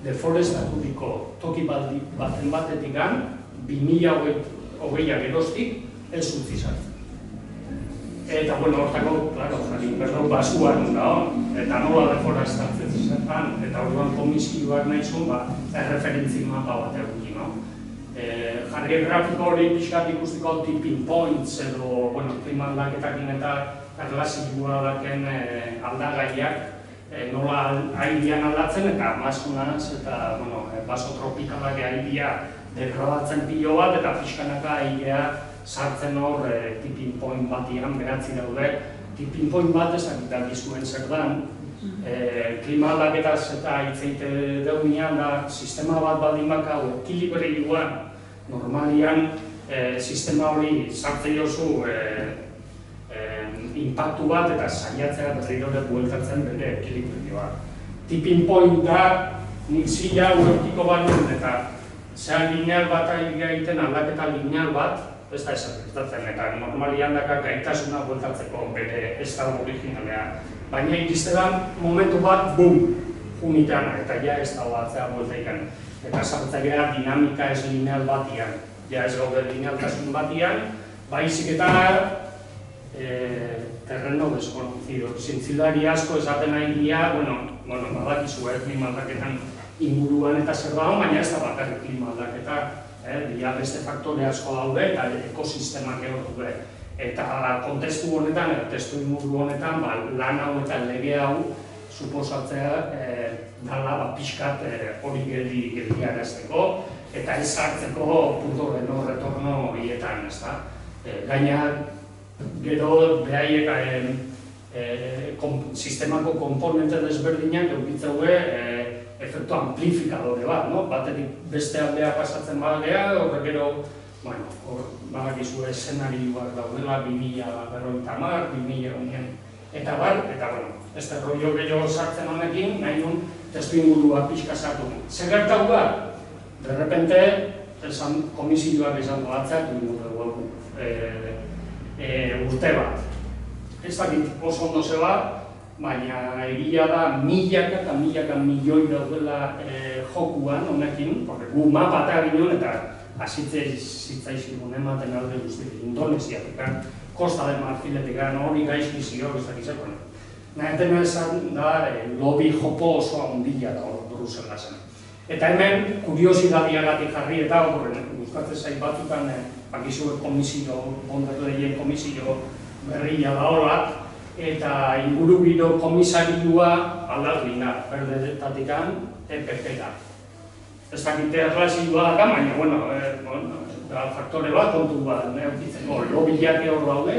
deforestatutiko toki baten batetikan, 2020 geroztik, ez utzi sartzen. Eta, hortako, klaro, berro basuan eta nola deforestatzen zertan, eta orduan komisioak nahi zuen, erreferentzi mapa bat egukin, jarri grafiko hori pixkat ikustiko tipping points edo, klima aldaketakin eta erlazioa daken aldagaiak nola airean aldatzen eta Amazonaz eta baso tropikalak airea degradatzen pilo bat eta pixkanaka airea sartzen hor tipping point batian beratzi daude. Tipping point bat ezakitak izuen zer dan, klima aldaketaz eta hitzeite deunean da sistema bat baldin bakau ekilibrioan normalian sistema hori sartzen jozu impactu bat eta saiatzea berrirore bueltatzen bere ekilibrioa. Tipping point da nik zila urokiko banuen eta zehan lineal bat egiten aldaketa lineal bat, ez da esatzen eta normalian daka gaitasuna bueltatzeko bere estado originalean. Baina iriztean momentu bat, bum, junitean eta ja ez da batzea bueltaikan. Eta sartzea dinamika ez lineal batian, ja ez gaude linealtasun batian, baizik eta terreno desconocido. Zintzilari asko esaten nahi dira, badakizu klima aldaketan inguruan eta zer dago, baina ez da bakarrik klima aldaketa. Beste faktore asko daude eta ekosistemak egortu. Eta kontestu honetan, testu inguru honetan, lan hau eta lege hau suposatzea dala pixkat hori geldiarazteko eta ez hartzeko punto de no retorno horietan, ez da. Gaina, gero behaiek sistemako komponente desberdinak eukitzeuge efektu amplifikadore bat, batetik beste aldea pasatzen badea, horrek gero, badakizu eszenarioak daudela 2050, 2000 eta ez da rollo gehiago sartzen honekin, nahi nun testu ingurua pixka sartu. Zer gertatu da? De repente, komisioak izango atzatu dugu urte bat. Ez dakit oso ondo zeba, baina egia da milaka eta milaka milioi daudela jokuan honekin, gu mapa eta ginen eta zitzaizkigun ematen alde guztik Indonesiatik, Costa del Marfiletik, hori gaizki zio, ez dakizeko. Nahetena esan da, lobby jopo oso handila da hor Brusela zen. Eta hemen, kuriosidadeagatik jarri eta gustatzen zait batzutan, bakizuek komisio, bonderleien komisio berria da horak, eta ingurugiro komisarioa aldagina, berdetatikan, EPP-da. Ez dakite erlazioa da, baina, faktore bat, kontu bat, neokitzeko lobbyak hor daude,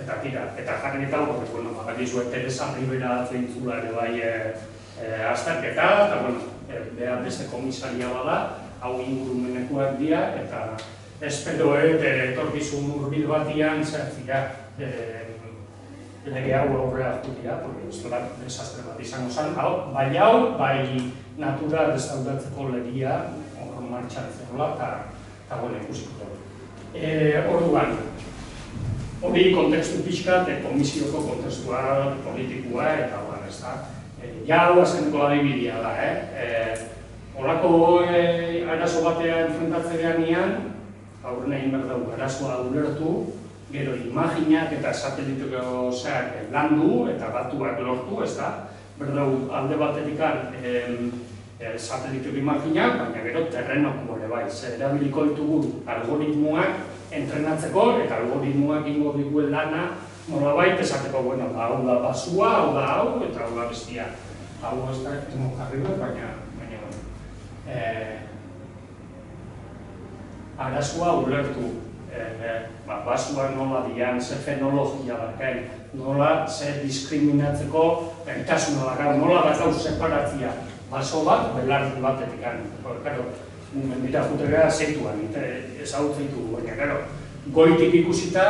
eta tira. Eta jarri eta horrek, badakizu Teresa Rivera zeintzula ere bai azterketa, eta behar beste komisaria bada, hau ingurumenekoak dira, eta espero etorkizun hurbil batian zertzira lege hau aurrera jutia, porque ez da desastre bat izango zen, bai natura restauratzeko legia hor martxan zegoela, eta ikusiko. Orduan, hori kontekstu pixka, komisioko kontekstua politikua, eta ez da. Ja hau azeneko adibidea da, horako arazo batea enfrentatzean nian, aurren egin behar dugu arazoa ulertu, gero imaginak eta sateliteko zeak landu eta batuak lortu, ez da. Berdau alde batetikan sateliteko imaginak, baina gero terrenoko ere bai. Erabiliko ditugu algoritmoak entrenatzeko eta algoritmoak ingo diguen lana nolabait esateko, hau da basua, hau da hau eta hau da bestia. Hau ez da jarri dut, baina arazoa ulertu. basuak nola dian, ze fenologia dakain, nola ze diskriminatzeko gaitasuna dakar, nola dakau separatzia baso bat, belardi batetik mendira jutera zeituan, ezagutzen ditugu, baina, goitik ikusita,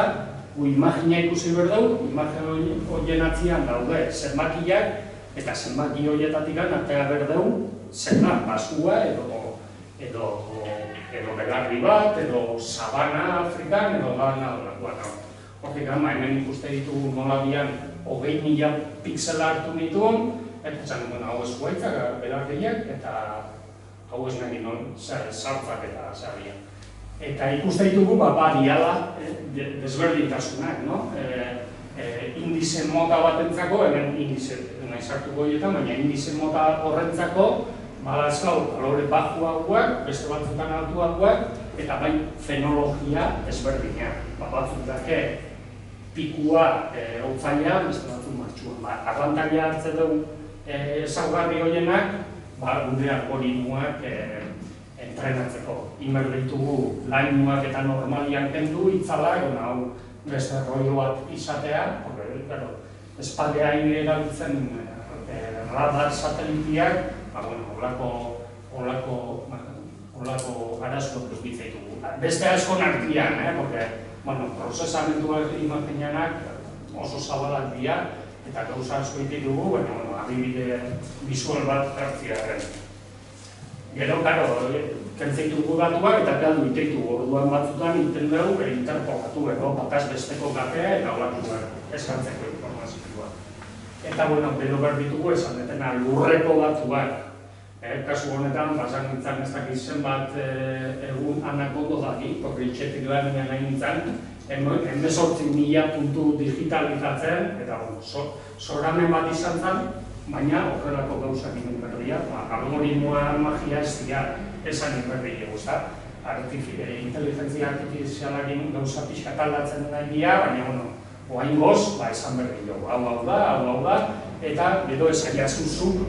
imagina ikusi berdau, imagina horien atzian daude zenbakiak, eta zenbaki horietatik artea berdau, zer da, basua edo belarri bat, edo sabana Afrikan, edo gana horrekoan. Hortik hemen ikuste ditugu nola dian 20.000 pixela hartu nituen, eta zan, hau ez guaitzak belarriak, eta hau ez nahi sartzak eta zarriak. Eta ikuste ditugu, badiala desberdintasunak, indize mota batentzako, hemen indize nahi sartuko horietan, baina indize mota horrentzako, badazkau kalore bajuagoak, beste batzutan altuagoak, eta bai fenologia ezberdina. Batzuk dake pikua hotzaila, beste batzuk martxuan. Abantaila hartzen dugu ezaugarri horienak, gure algoritmoak entrenatzeko. Inber ditugu lainuak eta normalian kendu, itzalak, hau beste rollo bat izatea, espadea erabiltzen radar satelitiak, holako arazko bizitugu. Beste asko nartian, prozesamentuak imaginanak oso zabalak dira, eta gauza asko ditugu, adibide visual bat hartziaren. Gero, kentzitugu datuak eta galdu iteitugu, orduan batzutan iten dugu interpolatu, bataz besteko gapea eta olatuak eskantzeko informazioa. Eta, gero behar ditugu esan detena lurreko batuak. Kasu honetan, basan nintzen ez dakiz zenbat egun anakondo daki, itxetik lan nahi nintzen, 18.000 puntu digitalizatzen, eta zoramen bat izan zen, baina horrelako gauzak inen berdia, algoritmoa magia ez dira, esan inen berdia guztat. Inteligentzia artifizialakin gauza pixkat aldatzen nahi dira, baina, oain goz, esan berdia dugu, hau da, eta gero esan jazuzuk,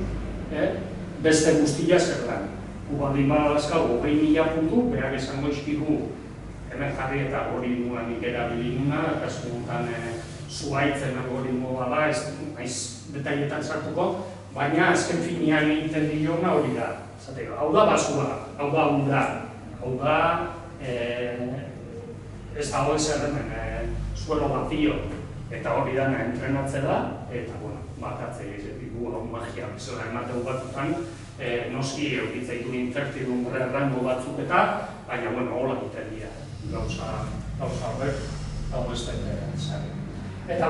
beste guztia zer lan. Ubaldin badazkau, 20.000 puntu, behar esango izkigu, hemen jarri eta algoritmoa nik erabilinuna, kasu guntan zuaitzen algoritmoa da, ez naiz detailetan sartuko, baina azken finean egiten diona hori da. Hau da basua, hau da ura, hau da ez dago ezer hemen suelo vacío, eta hori dana entrenatzea da, eta batatzea egiteko hau magia bezala emateu batzutan, noski eukitzaitu incertidumbre rango batzuk eta, baina, hola egiten dira, gauza horrek, hau ez zari. Eta,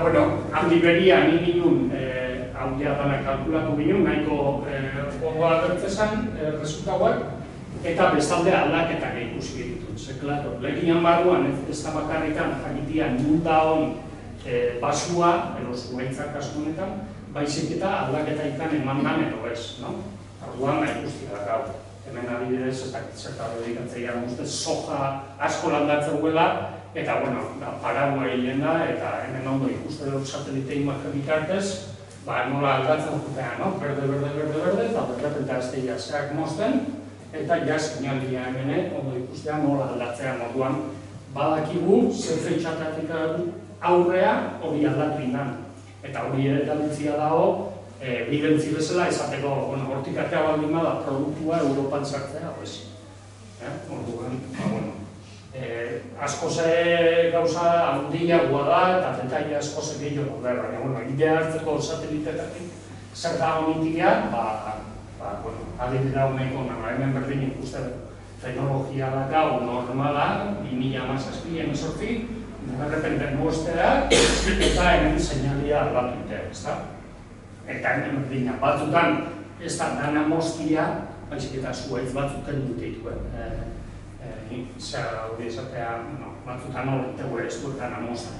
handi beria nindun, hau diadanak kalkulatu ginen, nahiko ogoa gertzezan, resultauak, eta bestalde aldaketak ikusi ditut. Zeklato, legian barruan ez da bakarrikan jakitia nunda hon basua, zuaitzak kasu honetan, baizik eta aldaketa ikan eman dan edo ez, orduan nahi guzti da gau. Hemen adibidez, ez dakit zerta dedikatzea guztez soja asko landatzen duela, eta, paragua egin da, eta hemen ondo ikuste dut satelite imagen bitartez, nola aldatzen jutean, berde, eta berrepenta ez teia zeak mozten, eta ja sinalia hemen ondo ikustea nola aldatzean orduan, badakigu, zerfeitxatatik aurrea hori aldatu indan. Eta hori ere erabiltzia dago, bidentzi bezala izateko, hortik atea baldin bada produktua Europan sartzea, orduan, asko ze gauza handiagoa da, eta detaile asko ze gehiago da, baina, idea hartzeko satelitetatik zer da honitia, adibidea honeko, hemen berdin ikuste teknologia da gau normala, 2017, berrepenten moztea, eta hemen seinalia aldatu ezta? Eta hemen berdina, batzutan ez da dana moztia, baizik eta zuaitz batzuten dutituen. Hori esatea, batzutan hori tegue ez dut dana mozta.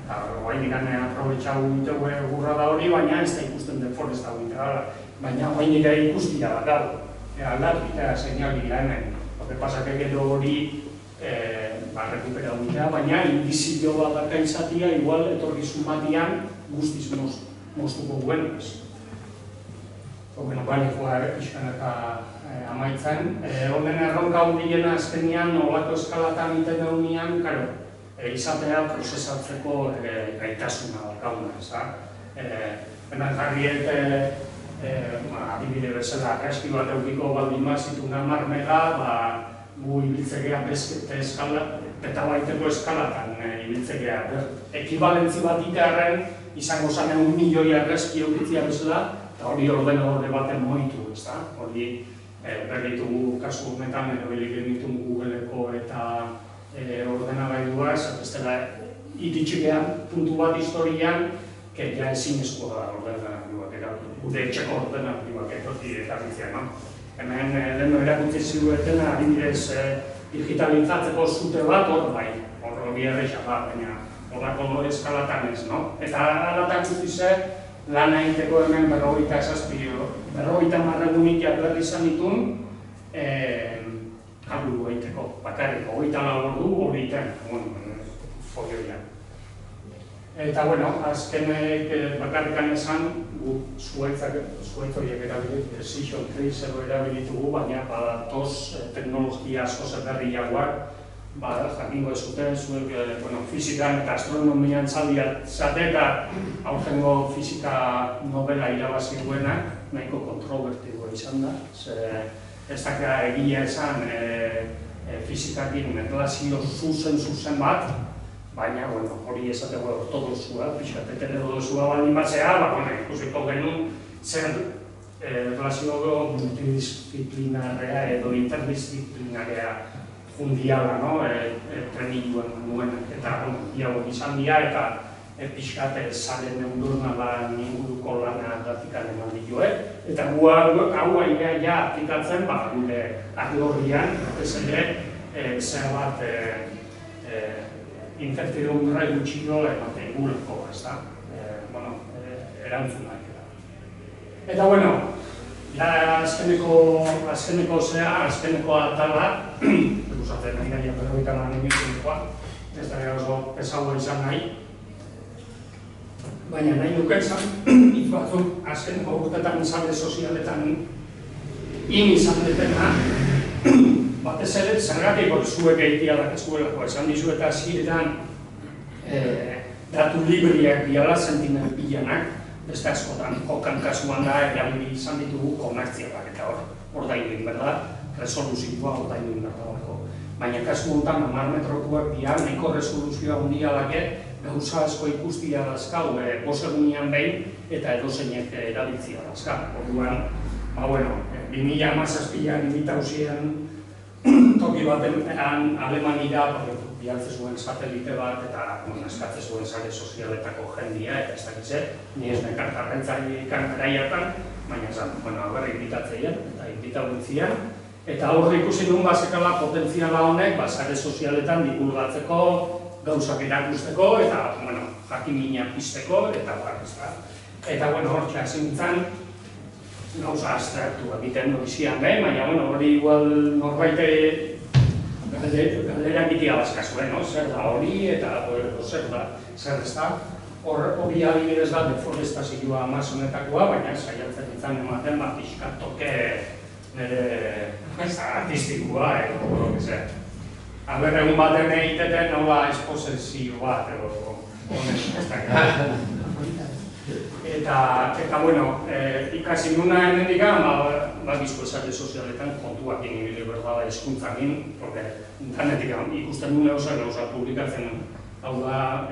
Eta guai dikane aprobetxau tegue gurra da hori, baina ez da ikusten deforesta hori. Baina guai dikane ikustia bat dago. Aldatu eta seinalia hemen. Hore pasak egero hori rekupera dutea, baina indizio bat daka izatea, igual etorkizun batian guztiz moztuko duen. Baina, joa, pixkanaka amaitzen. Honen erronka handiena azkenean, olako eskalatan iten egunean, izatea prozesatzeko gaitasuna daukaguna, hemen jarriet adibide bezala, gaizki bat eukiko baldin bazitu 10 mega, gu ibiltzegea petabaiteko eskalatan ibiltzegea. Ekibalentzi bat itearren, izango zen 1 milioi argazki eukitzia bezala, eta hori ordenadore baten moitu, hori berritugu kasu honetan, erabili genitun Googleko eta ordenagailua, bestela iritxikean puntu bat historian, que ja ezinezko da ordenagailuak eratu, gure etxeko ordenagailuak erabiltzea, Hemen leheno erakutsi zirueten adibidez digitalizatzeko zute bat hor bai, hor erresa da, baina horrako eskalatan ez, Eta alatan guztize lan egiteko hemen 57 marregunik berri izan ditun kalkulu egiteko, bakarrik, 24 ordu hori iten, folioia. Eta, azkenek bakarrikan esan, zuaitzoriek erabilit, Precision Tracer erabilitugu, baina badatoz teknologia asko zerberriagoak, jakingo ez zuten, fizikan eta astronomian zate eta aurtengo fizika novela irabazi duenak, nahiko kontrovertigoa izan da. Ez daka egia esan fizikakin erlazio zuzen bat, baina, hori esateko ortodosua, pixkat heterodosua baldin batzea, ikusiko genuen zer erlazio multidisciplinarea edo interdisciplinarea fundiala, treniluen nuenak, eta diago izan dira, eta pixkat zaren neuronala inguruko lana gratikan eman dioek, eta gu hau ja aplikatzen, gure arlorrian, ez ere, zer bat incertidumbre gutxino ematen guleko, erantzunak. Eta, azkeneko atala, usatzen nahi nahi berroitan animizionikoa, ez da oso pesaua izan nahi, baina nahi nuke esan, hitz batzuk azkeneko urtetan sare sozialetan izan detena, batez ere, zergatik zuek egitea daketzuelako esan dizu eta ziretan datu libriak diala sentinel bilanak, beste askotan, jokan kasuan da erabili izan ditugu komertzialak eta hor da egin berda, resoluzioa hor da egin berda. Baina kasu honetan 10 metrokoak dira, nahiko resoluzioa handialake, gauza asko ikustia dazkau, 5 egunean behin eta edozeinek erabiltzia dazka. Orduan, 2017an invitauzien toki batean Alemania bialtze zuen satelite bat eta eskatze zuen sare sozialetako jendia eta ez dakitze, ni ez nekartarrentzaile garaiatan, baina esan, berri inbitatzeien eta inbitaguntzian. Eta horre ikusi duen bazekala potentziala honek, sare sozialetan divulgatzeko, gauzak erakusteko eta jakimina pizteko eta barrizta. Eta hor txasin nintzen, gauza aztertu egiten noizian behin, baina hori igual norbaite galdera egitea bazkazuen, zer da hori eta zer ez da. Hori adibidez da deforestazioa amazonetakoa, baina saiatzen nintzen ematen pixkat toke nire artistikoa edo aber egun baten egiteten nola esposezio bat edo eta ikasi nuna hemendikan bizko esate sozialetan kontuak inibili berdala hizkuntzan gin, porque internetik ikusten nune gauza publikatzen hau da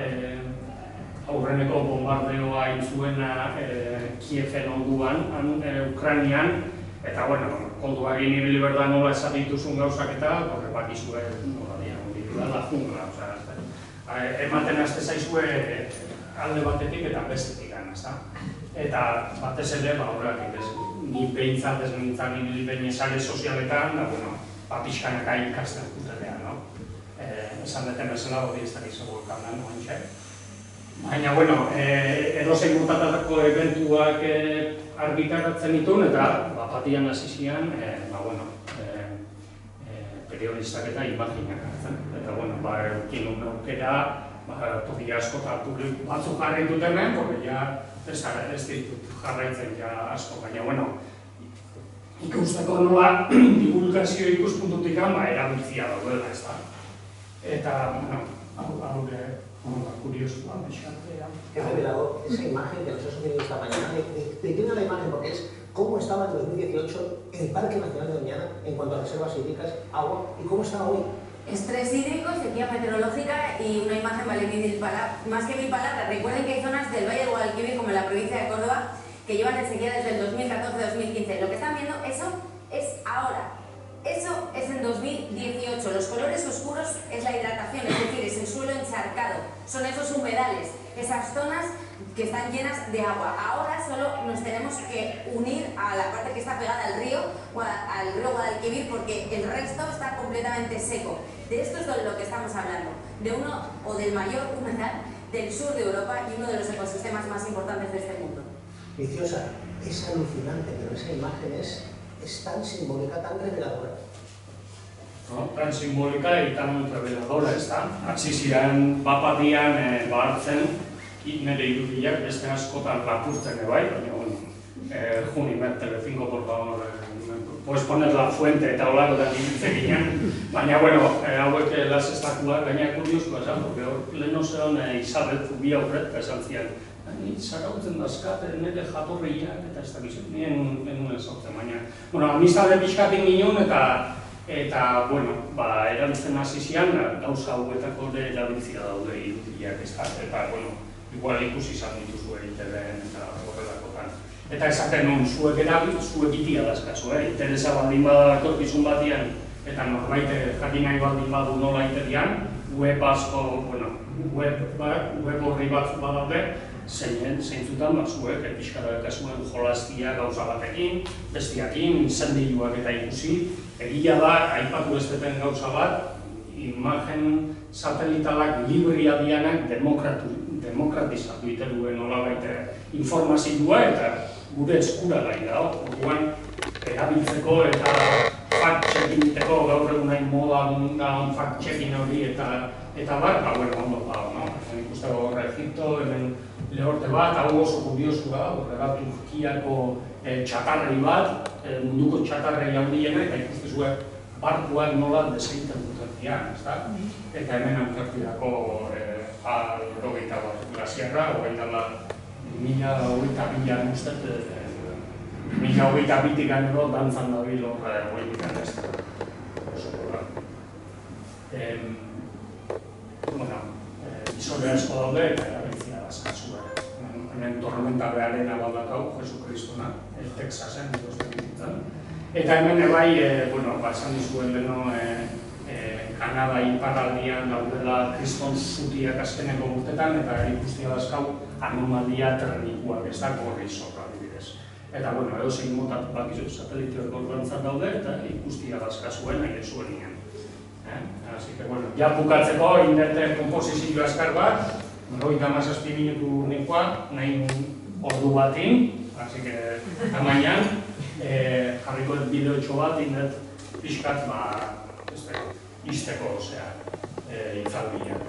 aurreneko bombardeoa intzuena Kieven onduan, Ukrainian, eta kontuak inibili berda nola esatituzun gauzak eta bakizue nola dian, la jungla, ematen azte zaizue alde batetik eta bestetik gana, eta batez ere, horrek, ni behintzat ez nintzen nibili behin sare sozialetan, da, pixkanaka ikasten dutenean, esan deten bezala hori ez dakizu golkanan, baina, edozein mutatatako eventuak argitaratzen ditun, eta batian hasi zian, periodistak eta imaginak hartzen. Eta, eukin un aukera, toki asko eta publik batzuk jarri dutenen, ez ditut jarraitzen asko, baina, ikusteko nola divulgazio ikuspuntutik erabiltzia daudela, ez da. Eta, hau kuriosua, mexantea. Jefe Belago, esa imagen que nos ha subido esta mañana, define la imagen porque es cómo estaba en 2018 el Parque Nacional de Doñana en cuanto a reservas hídricas, agua, y cómo está hoy. Estrés hídrico, sequía meteorológica y una imagen vale más que mil palabras. Recuerden que hay zonas del Valle del Guadalquivir, como en la provincia de Córdoba, que llevan en sequía desde el 2014-2015. Lo que están viendo, eso es ahora. Eso es en 2018. Los colores oscuros es la hidratación, es decir, es el suelo encharcado. Son esos humedales, esas zonas que están llenas de agua. Ahora solo nos tenemos que unir a la parte que está pegada al río Guadalquivir, porque el resto está completamente seco. De esto es de lo que estamos hablando, de uno o del mayor humedal del sur de Europa y uno de los ecosistemas más importantes de este mundo. Viciosa, es alucinante, pero esa imagen es tan simbólica, tan reveladora. Tan simbólica y tan reveladora, ez da. Hasi ziren bapatian hartzen, nire irudiak beste askotan lapurtzen bai, baina, juni met Telecinco, por favor, puedes poner la fuente eta olako da dibitzen ginen, baina, hauek lasestakuak, gaina kurioskoa esan, porque leheno zeon Isabel Zubi aurret, esan zian, zarautzen dazkat, nire jatorriak, eta ez da bizet, nien nuen zautzen, baina, amistade pixkatik ginen, eta, erabiltzen hasi zian, gauza hauetako erabiltzia daude irudiak, eta, igual ikusi izan dituzu egitelen eta horrelakotan. Eta esaten nun, zuek itia dazkazu, interesa baldin bada etorkizun batian, eta norbait jakin nahi baldin badu nola iterian, web asko, web horri bat badaude, zeintzutan zuek pixkara ekasuen jolaztia gauza batekin, bestiakin, zendiluak eta ikusi, egia da, aipatu ez deten gauza bat, imagen satelitalak libria dianak demokratizatu iteruen nolabait informazioa eta gure eskura gai da, orduan erabiltzeko eta fact-checking iteko gaur egun nahi modan daun fact-checking hori eta bat, ondo da, no? Ikuste gaur Egipto, hemen lehorte bat, hau oso kuriosua, horrela Turkiako txatarrei bat, munduko txatarrei handiena, eta ikuste zuen barkuak nola deseiten dutetian, ez da? Eta hemen Antarktidako Al-Rogeita bat glaziarra, hogeita bilan ustet, 2022 ganero dantzan dabil horre hogeitikan ez da. Izore asko daude eta erabiltzia dazkatzua. Hemen tormenta beharena baldakau, Jesukristuna, Texasen, eta hemen ebai, esan dizuen deno, Kanada iparraldian daudela kriston zutiak azkeneko urtetan, eta ikustia dazkau anomalia terrenikuak, ez da gorri soka adibidez. Eta, edozein motat bakizu sateliteak gorbantzat daude, eta ikustia dazkazuen nahi zuen inen. Así que, ja bukatzeko, inderte komposizio askar bat, 37 minutu nikoa, nahi ordu batin, así que, amainan, jarriko bideotxo bat, indet pixkat, izteko, itzalbiak.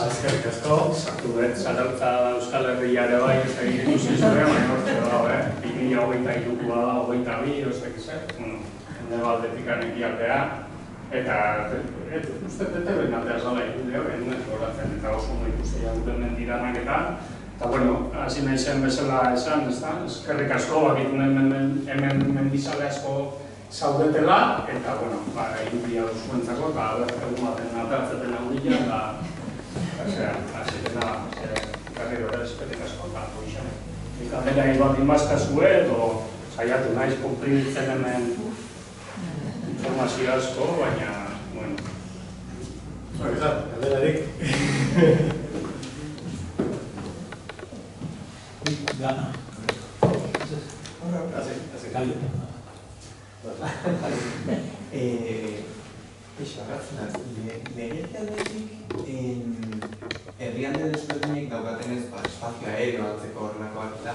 eskerrik asko. Sartu dut, zarautza Euskal Herria ere bai, ez egin ikusi zuen, baina hortze dago, 2023koa da, 22, ez dakiz, hene baldetik ekialdea, eta uste teteben aldea zala ikude hori, nuen horatzen, eta oso ondo ikustea duten mendiranak eta bueno, hasi nahi zen bezala esan, eskerrik asko, bakitun hemen mendizale asko zaudetela, eta bueno, irudia duzuentzako, eta egun baten ateratzeten aurrilan, eta hasitena, garriro ere eskerrik asko, eta hoxan. Galdera bat inbazkazue, edo saiatu naiz konprimitzen hemen informazio asko, baina, bueno. Galderarik. herrialde desberdinek daukatenez espazio aéreo hartzeko horrelakoak da.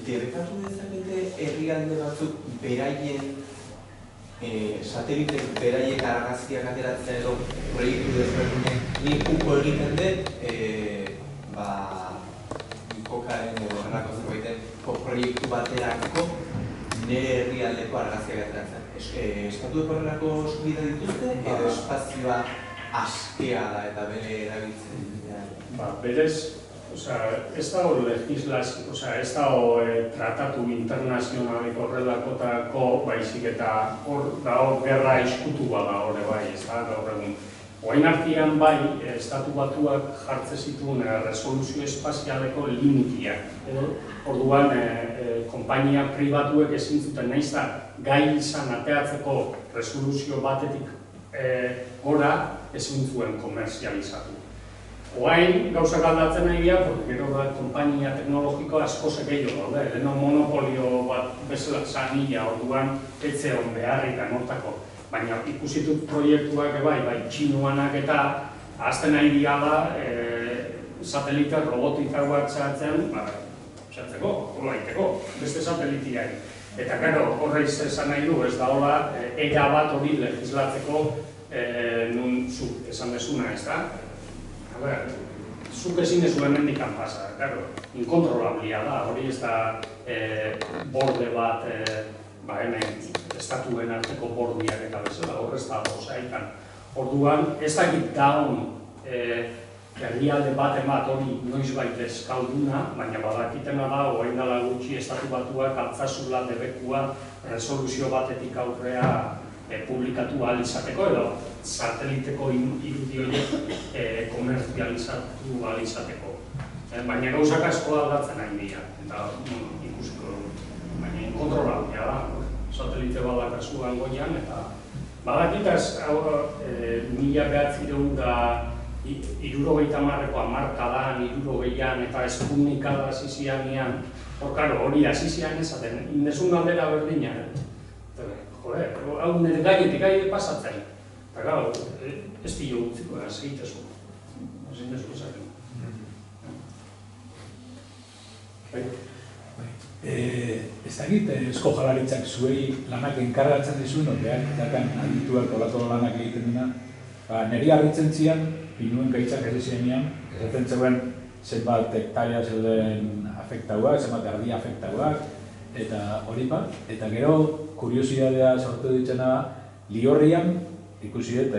Debekatu dezakete herrialde batzuk beraien satelitek beraiek argazkiak ateratzen edo proiektu desberdinek nik uko egiten dut kokaren edo horrelako zerbaiten proiektu baterako nire herrialdeko argazkiak ateratzen. Estatuek horrelako eskubidea dituzte edo espazioa askea da eta bere erabiltzen? Berez, ez dago legislazio, ez dago tratatu internazionalik horrelakotako baizik eta hor dago gerra eskutua da horre bai, ez da gaur egun. Oain artean bai, estatu batuak jartze zituen resoluzio espazialeko limitiak. Orduan, konpainia pribatuek ezin zuten nahiz da gai izan ateatzeko resoluzio batetik gora ezin zuen komerzializatu. Oain gauzak aldatzen nahi dira, gero da konpainia teknologiko asko gehiago daude. Leheno monopolio bat bezala zanila orduan etzeon beharritan hortako. Baina ikusitut proiektuak bai txinuanak eta azten nahi dira da satelite robotika bat txatzen, txatzeko, hola iteko, beste satelitiai. Eta gero, horreiz esan nahi du, ez da hola, era bat hori legislatzeko nun zuk esan bezuna, ez da? Zuk ezin ez zuen mendikan pasa, inkontrolablia da, hori ez da borde bat, hemen estatuen arteko bordiak eta bezala, horrez da osaikan. Orduan, ez dakit daun herrialde bat hori noizbait eskalduna, baina badakitena da, oain dela gutxi estatu batuak altzazula debekua resoluzio batetik aurrea publikatu ahal izateko edo sateliteko irudi horiek komerzializatu ahal izateko. Baina gauzak asko aldatzen nahi dira, eta ikusiko baina inkontrolablia da, satelite bat kasuan goian, eta badakitaz, 1900 da 70ko hamarkadan, 70an eta Sputnikada hasizianean, hori hasizian esaten, indezun galdera berdina, hau nire gaietik gai pasatzen, eta gau, ez dira utziko, ez egitezu, ez egitezu esaten. Ez dakit Eusko Jaurlaritzak zuei lanak enkargatzen dizuen, behar dakan adituak olako lanak egiten dena. Neri harritzen zian, pinuen gaitzak ez zirenean, esaten zegoen zenbat hektarea zeuden afektauak, zenbat erdi afektauak, eta hori bat. Eta gero, kuriosidadea sortu ditzena, Lihorrian ikusi dut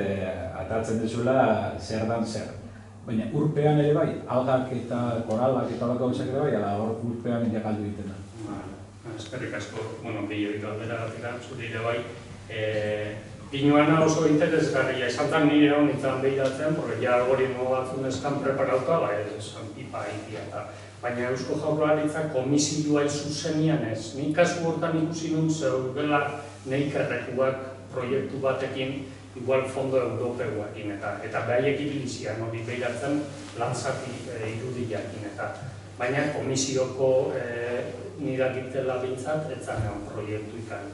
atatzen dizuela zer dan zer. Baina urpean ere bai, algak eta koralak eta olako gauzak ere bai, ala hor urpean jakaldu egiten da. Eskerrik asko, gehiagoik aldera zuri ere bai. Pinuana oso interesgarria, esan zan nire honitzen behiratzen, porque ja algoritmo batzun eskan preparauta, esan pipa egitea eta. Baina Eusko Jaurlaritzak komisioa zuzenian ez. Nik kasu hortan ikusi nun zeudela neikerrekuak proiektu batekin igual fondo europeuakin eta behaiek ibilizian hori behiratzen lanzati irudiakin eta. Baina komisioko nirakitela bintzat, etzan egon proiektu ikan.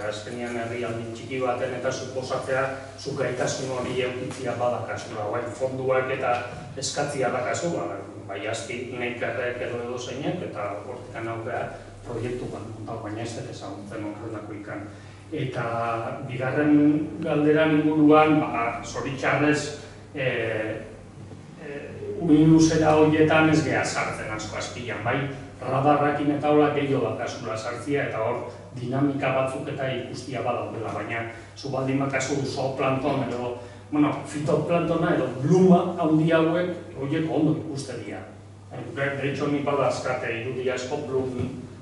Azkenean herrialdi txiki baten eta suposatzea zukaitasun hori eukitzia badakazula. Fonduak eta eskatzia bakazu, bai azki neikerrek edo zeinek eta hortikan aurrea proiektu bat, baina ez dut ezagutzen horrenako ikan. Eta bigarren galderan inguruan, zoritxarrez uin luzera horietan ez geha sartzen asko azpilan, bai radarrakin eta hola gehiago bakasula sartzia eta hor dinamika batzuk eta ikustia badaudela, baina zu baldin bakazu zooplankton edo fitoplantona edo bluma handi hauek horiek ondo ikuste dira. De hecho, ni bada azkate irudia asko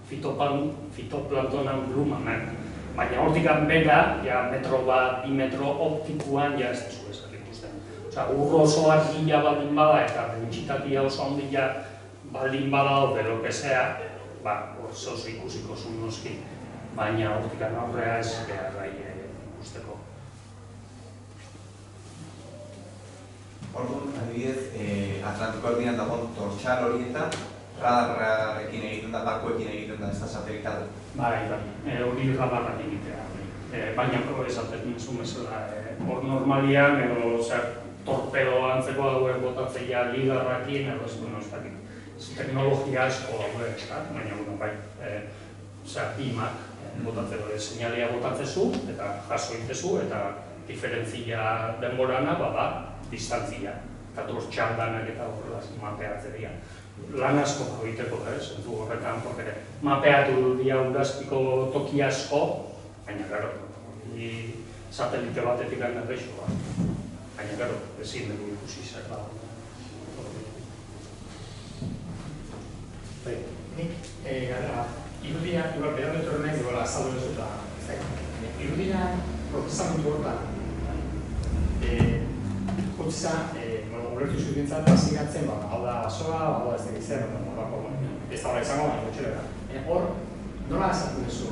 fitoplantonan blumanak, baina hortik bera, metro bat, 2 metro optikuan, ez dezu esan ikusten. Urro oso argila baldin bada eta dentsitatia oso handia baldin bada o lo que sea, oso ikusiko zuen noski, baina hortik aurrea ez behar ikusteko. Orduan, adibidez, Atlantiko aldian dagoen tortxar horietan, radarrarekin egiten da, bakoekin egiten da, ez da satelitatu. Bai, hori radarrak egitea. Baina, esaten nintzen bezala, hor normalian, torpedo antzeko dauen botatzea ligarrakin, edo ez dakit. Teknologia asko dauen, baina, bai, pimak botatzeko, seinalea botatzezu, eta jaso itezu, eta diferentzia denborana, distantzia, eta tortxaldanak eta horrela mapeatzeria. Lan asko egiteko, zentu horretan, porque mapeatu dira urazpiko toki asko, baina, gero, satelite batetik gana geixo, baina, gero, ezin dugu ikusi zer da. Nik, irudia, igual, berandetu horrenak, igual, azaldu ez dut, irudia proposamentu horretan, Hutsa, ulertu zutintzat hasigatzen, hau da basoa, hau da ez da zer, ez da hori izango, baina gutxelera. Hor, nola esaten duzu?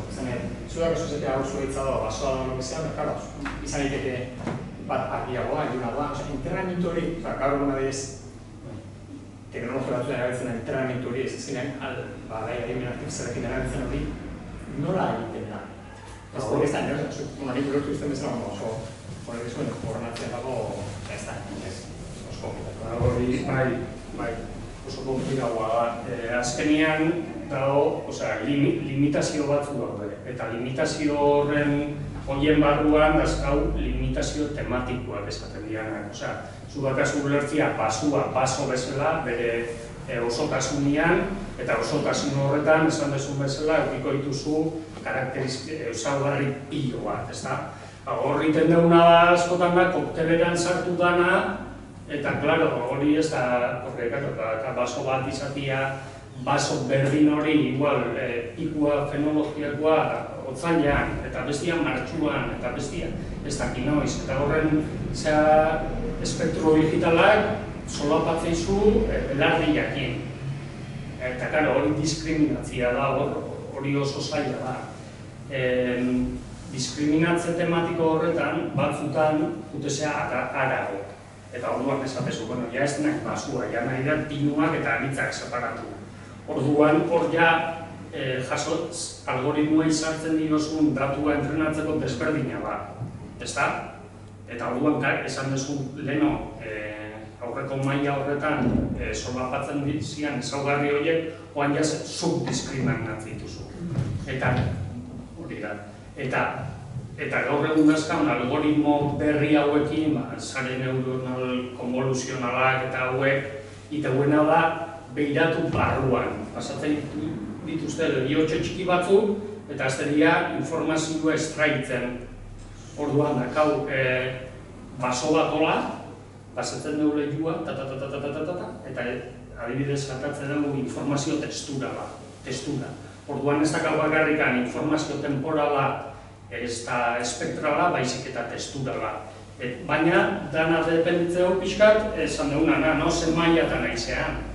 Zudak esuzetea hau zuhaitza da, basoa da nobizia, karo, izan egiteke bat argiagoa, ilunagoa, entrenamientu hori, gaur egun adibidez, teknologia batzuetan erabiltzen da entrenamientu hori, ez ezkenean, adibideen artifizalekin erabiltzen hori, nola egiten da? Ez da, nik ulertu izten bezala, oso, horrek izuen, horrenatzen dago, ez da, oso komplikatu. Hori, bai, oso komplikatua da. Azkenean dago, limitazio batzu daude, eta limitazio horien barruan dazkau limitazio tematikoak esaten dianak. Zu bakazu ulertzia basua baso bezala, bere osotasunean, eta osotasun horretan, esan dezun bezala, eukiko dituzu ezaugarri pilo bat, ez da? Hor egiten duguna da askotan da, kokteleran sartu dana, eta, klaro, hori ez da, baso bat izatea, baso berdin hori, igual, pikua fenologiakoa otzailean, eta bestia martxuan, eta bestia ez daki noiz. Eta horren, espektro digitalak solapatzeizu belardi jakin. Eta, klaro, hori diskriminatzia da, hori oso zaila da. Diskriminatze tematiko horretan, batzutan, jutezea arago. Eta orduan esatezu, ja ez denak basua, ja nahi da pinuak eta anitzak separatu. Orduan, hor ja, algoritmoa izartzen dirozun datua entrenatzeko desberdina da. Ez da? Eta orduan, esan dezu, leheno, aurreko maila horretan, solapatzen zian ezaugarri horiek, oan ja subdiskriminatzen dituzu. Eta, hori da. Eta gaur egun dazkan, algoritmo berri hauekin, sare neuronal konvoluzionalak eta hauek, itauena da, behiratu barruan. Pasatzen dituzte bihotxe txiki batzuk, eta ez dira informazioa estraitzen. Orduan dakau, baso bat hola, pasatzen dugu lehua, eta adibidez atatzen dugu informazio testura. Orduan ez dakau bakarrikan informazio temporala ez da espektrala, baizik eta testurala. Baina, dana dependitzeu pixkat, esan duguna, zen mailatan aizean.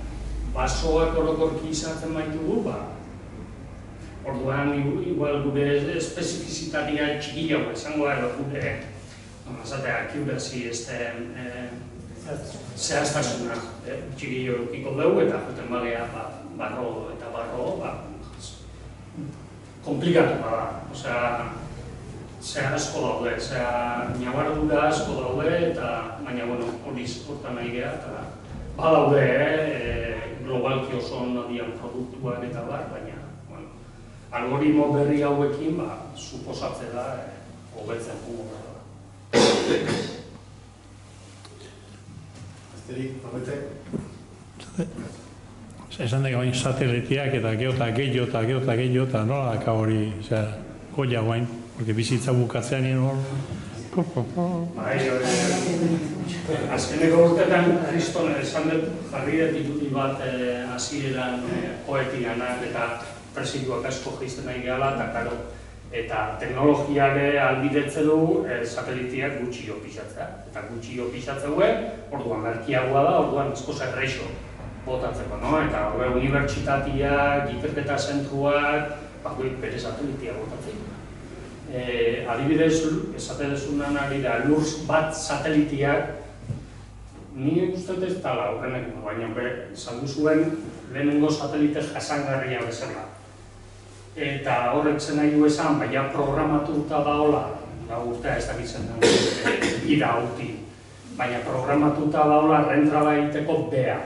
Basoak orokorki izaten baitugu, orduan, igual gure espezifizitatea txikiago esango edo gure, akiurazi zehaztasuna txikio ikiko dugu, eta juten bagea barro eta barro, komplikatu da. Asko daude, nabardura asko daude, baina hori hortan nahi geha, eta badaude, globalki oso onadian produktuak eta baina algoritmo berri hauekin, suposatze da, hobetzen jugo da. Asterik, horretzek? Esan dugu hain sateliteak eta gehiago eta nola daka hori, goia guain, porque bizitza bukatzean nien hor. Azkeneko urtetan, Kriston, esan dut jarri ditut bat hasieran poetianak eta presiduak asko jaizten nahi gehala, eta teknologiare albidetze du sateliteak gutxio pixatzea. Eta gutxio pixatzeuen, orduan merkiagoa da, orduan asko zerreixo botatzeko, no? Eta unibertsitateak, ikerketa zentruak, bere satelitea botatzeko. Adibidez, esaten desunan ari da, lurs bat sateliteak, ni uste ez dala horrenek, baina esan duzuen lehenengo satelite jasangarria bezala. Eta horrek zen nahi du esan, baina programatuta daola, urtea ez dakitzen ira hauti, baina programatuta daola rentraba egiteko bea.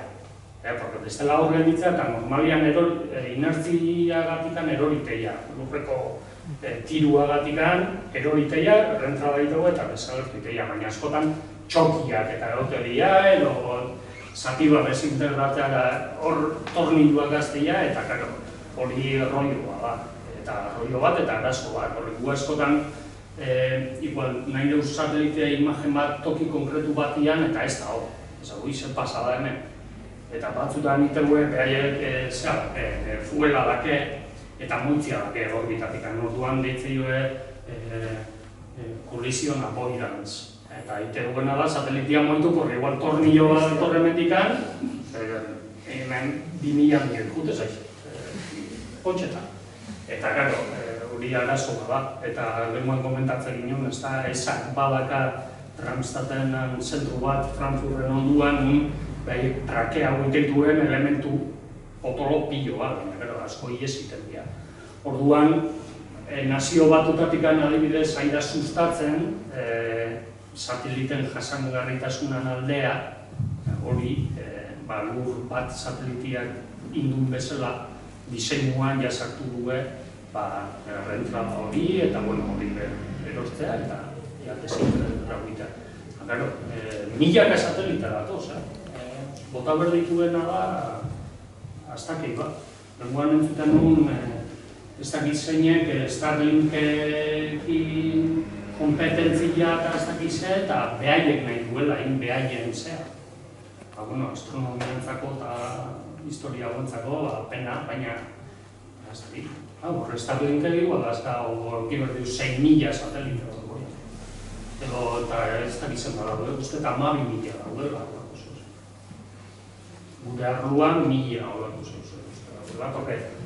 Porque bestela horren ditzea eta normalian inertziagatikan eroriteia, lurreko tiruagatikan eroriteia, rentraba egiteko eta desagertuiteia, baina askotan txokiak eta eroteria, edo zatiba bezintegratea hor torniluak gazteia, eta hori rolloa da, eta arazo bat. Gu askotan, igual nahi deuz satelitea imagen bat toki konkretu batian, eta ez da hor. Ez hau izen pasada hemen. Eta batzutan itegue, behaiek fuela dake eta multzia dake orbitatik. Orduan deitzeioe collision avoidance. Eta iteguena da, satelitia moitu, porque igual tornillo bat torremendikan, hemen 2000 mil jute zaiz. Potxetan. Eta, gero, hori arazoa da. Eta lehenkoan komentatzen ginen, ez da, esak badaka Ramstaten zentru bat, Frankfurten onduan, trake hau duen elementu potolo piloa, baina gero asko iesiten dira. Orduan, nazio batutatik adibidez aida sustatzen, sateliten jasangarritasunan aldea, hori lur bat satelitiak indun bezala diseinuan jasartu duen rentrada hori eta hori erostea eta desinteren graguita. Milaka satelita datoz, bota berdituena da aztakei bat. Lenguan entzuten nun, ez dakit zeinek, Starlinkekin kompetentzia eta ez dakit ze, eta behaiek nahi duela, behaien zea. Astronomiantzako eta historia gontzako, pena, baina ez dakit. Starlinkek igual, azka, kiberdiu 6.000 satelita dago. Eta ez dakit zen bada dugu, uste eta 12.000 daudela. Gure arruan 1.000 olatu zeuzela.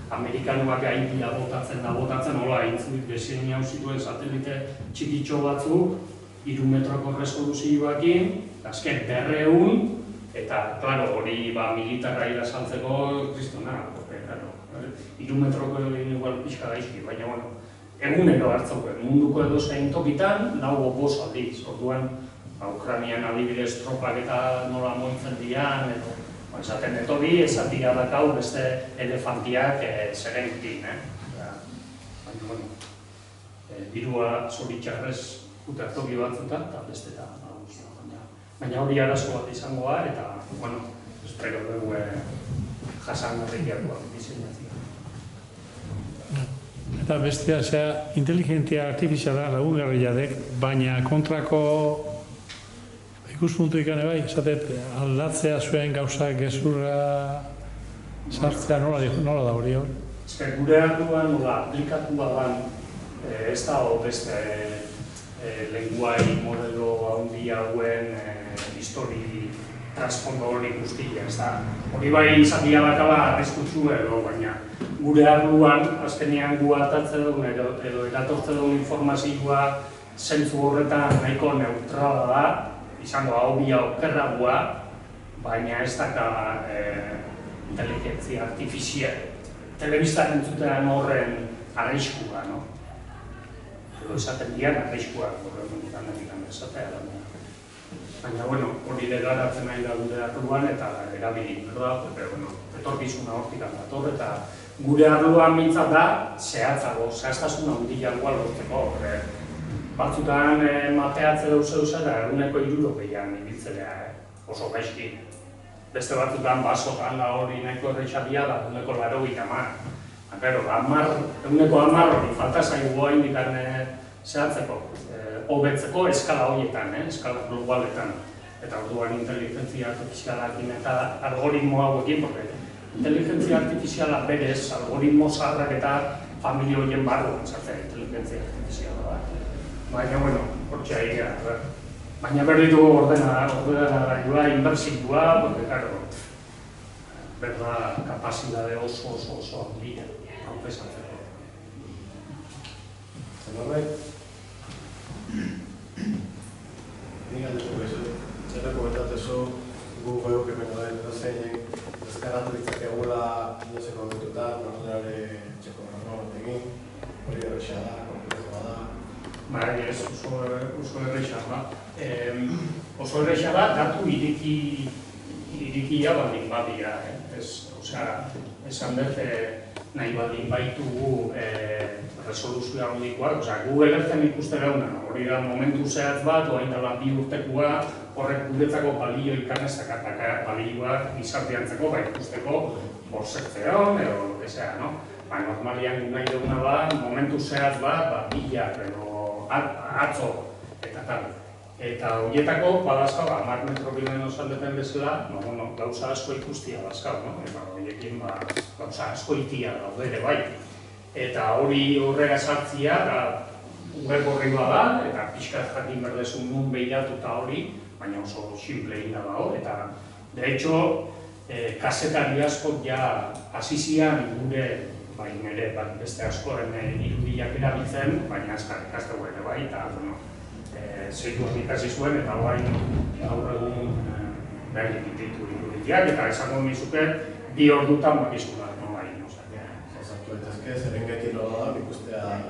Amerikanuak haindia botatzen, hola, intzuit bezien hau zituen satelite txikitxo batzuk, 3 metroko resoluzioakin, azken 200, eta, klaro, hori militarra irasaltzeko kristona, 3 metroko egin igual pixka daizki, baina, egunero hartzauken, munduko edo zein tokitan, nago 5 aldiz, orduan, Ukrainian adibidez tropak eta nola moitzen dian, esaten etobi, esatia dakau beste elefantiak zerentin, baina, dirua zoritxarrez utertoki batzutan, eta beste eta baina hori arazo bat izangoa, eta, espero dugu jasangarriakoak diseinazioa. Eta bestea, inteligentzia artifiziala lagungarria dek, baina kontrako ikuspuntu ikane bai, esatet, aldatzea zuen gauzak gezurra sartzea nola da hori hori? Gure arduan, aplikatua ban, ez da beste lenguai modelo handi hauen histori transfondo hori guztia, ez da. Hori bai izatia bakala arriskutsu edo, baina gure arduan, azkenean gu hartatzen dugun edo eratortzen dugun informazioa zentzu horretan nahiko neutrala da, izango hobia okerragoa, baina ez daka inteligentzia artifizial. Telebistan entzutean horren arriskua, no? Edo esaten dian arriskua, horren egiten esatea. Baina, hori degaratzen nahi da gure arruan eta erabili, etorkizuna hortikan dator, eta gure arruan mintzat da zehatzago, zehaztasuna handiagoa lortzeko. Batzutan mateatze dauzeu zera, 160 ibiltzelea, oso gaizki. beste batzutan basotan da hori nahiko erretxatia da 80. Gero, 10 hori falta zaigu hain dikan zehatzeko, hobetzeko eskala horietan, eskala globaletan. Eta orduan inteligentzia artifizialakin eta algoritmo hauekin, porque inteligentzia artifiziala berez, algoritmo zaharrak eta familia horien barruan zartzen inteligentzia artifiziala da. Baina, bueno, hortxe ari gara. Baina berditu ordenagailua, inbertsikua, porque, claro, berda kapazitate oso handia, konfesatzeko. Zerbait? Ni galdetuko izu. Zerra komentatezu gu geuk hemen gaden edozeinen deskaratu ditzakegula indozeko momentutan, normalare txeko egin, hori erresa da, komplejoa da. Bai, ez, oso erresa da. Oso erresa da, datu irikia baldin badia. Esan dut, nahi baldin baitugu resoluzioa handikoak, Google Earthen ikusten gauna, hori da momentu zehatz bat, oain dela 2 urtekoa, horrek guretzako balio ikanezak eta balioak gizarteantzeko, ikusteko borsetzeon, edo lokesea, no? Normalian nahi duguna da, momentu zehatz bat, bilak, edo atzo, eta tal. Eta horietako, badazkau, 10 metro bilen osaldeten bezala, gauza asko ikustia dazkau, eta horiekin gauza asko itia daude ere bai. Eta hori horrega sartzia, web horri da, eta pixkat jakin berdezun nun behiratuta hori, baina oso simple egin da dago, eta de hecho, kazetari askok ja hasizian gure, bai nire beste askoren irudiak erabiltzen, baina azkar ikastegu ere bai, eta zeituak ikasi zuen, eta gaur egun behar ditu irudiak, eta esango nizuke, 2 ordutan bakizuna. Serengetin nola da, ikustea...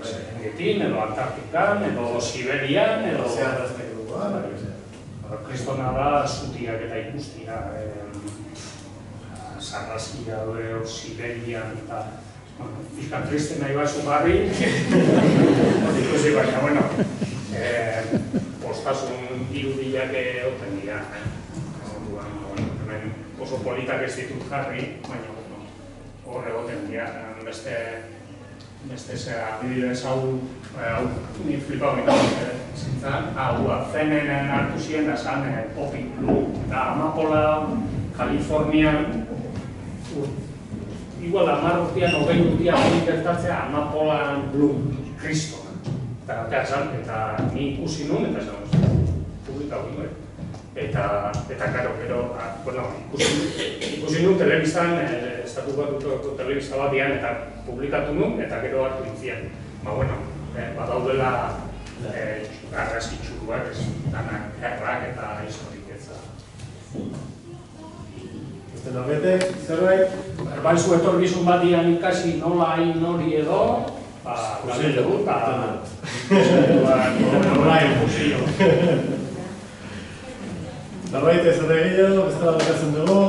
Serengetin, edo Antartikan, edo Siberian, edo... Kristona da, zutiak eta ikustia. Sarrazkia edo Siberian eta... Fiskan triste nahi bat zugarri. Ikusi baina, bueno... Postasun irudiak egoten dira. Oso politak ez ditut jarri, baina... Horre goten dira, beste zera, bidez hau ni flipau zintzen, CNN hartu ziren da zan Poppy Blue, eta Amapola, Kalifornian, igual 10 urtean, 20 urtean hori gertatzea Amapola Blue, Kristo. Eta ni ikusi nun, eta zan, publikau ginoen. Eta, gero, ikusi nun telebiztan, estatu batutako telebizta bat dian, eta publikatu nun, eta gero hartu intzian. Badaudela arrazkitzuruak, danak errak eta historiketza. Este norbetek, zerbait? Baizu etorkizun bat dian ikasi nola hain hori edo, galdetu, Norbait ez ere gehiago, beste bat dugu.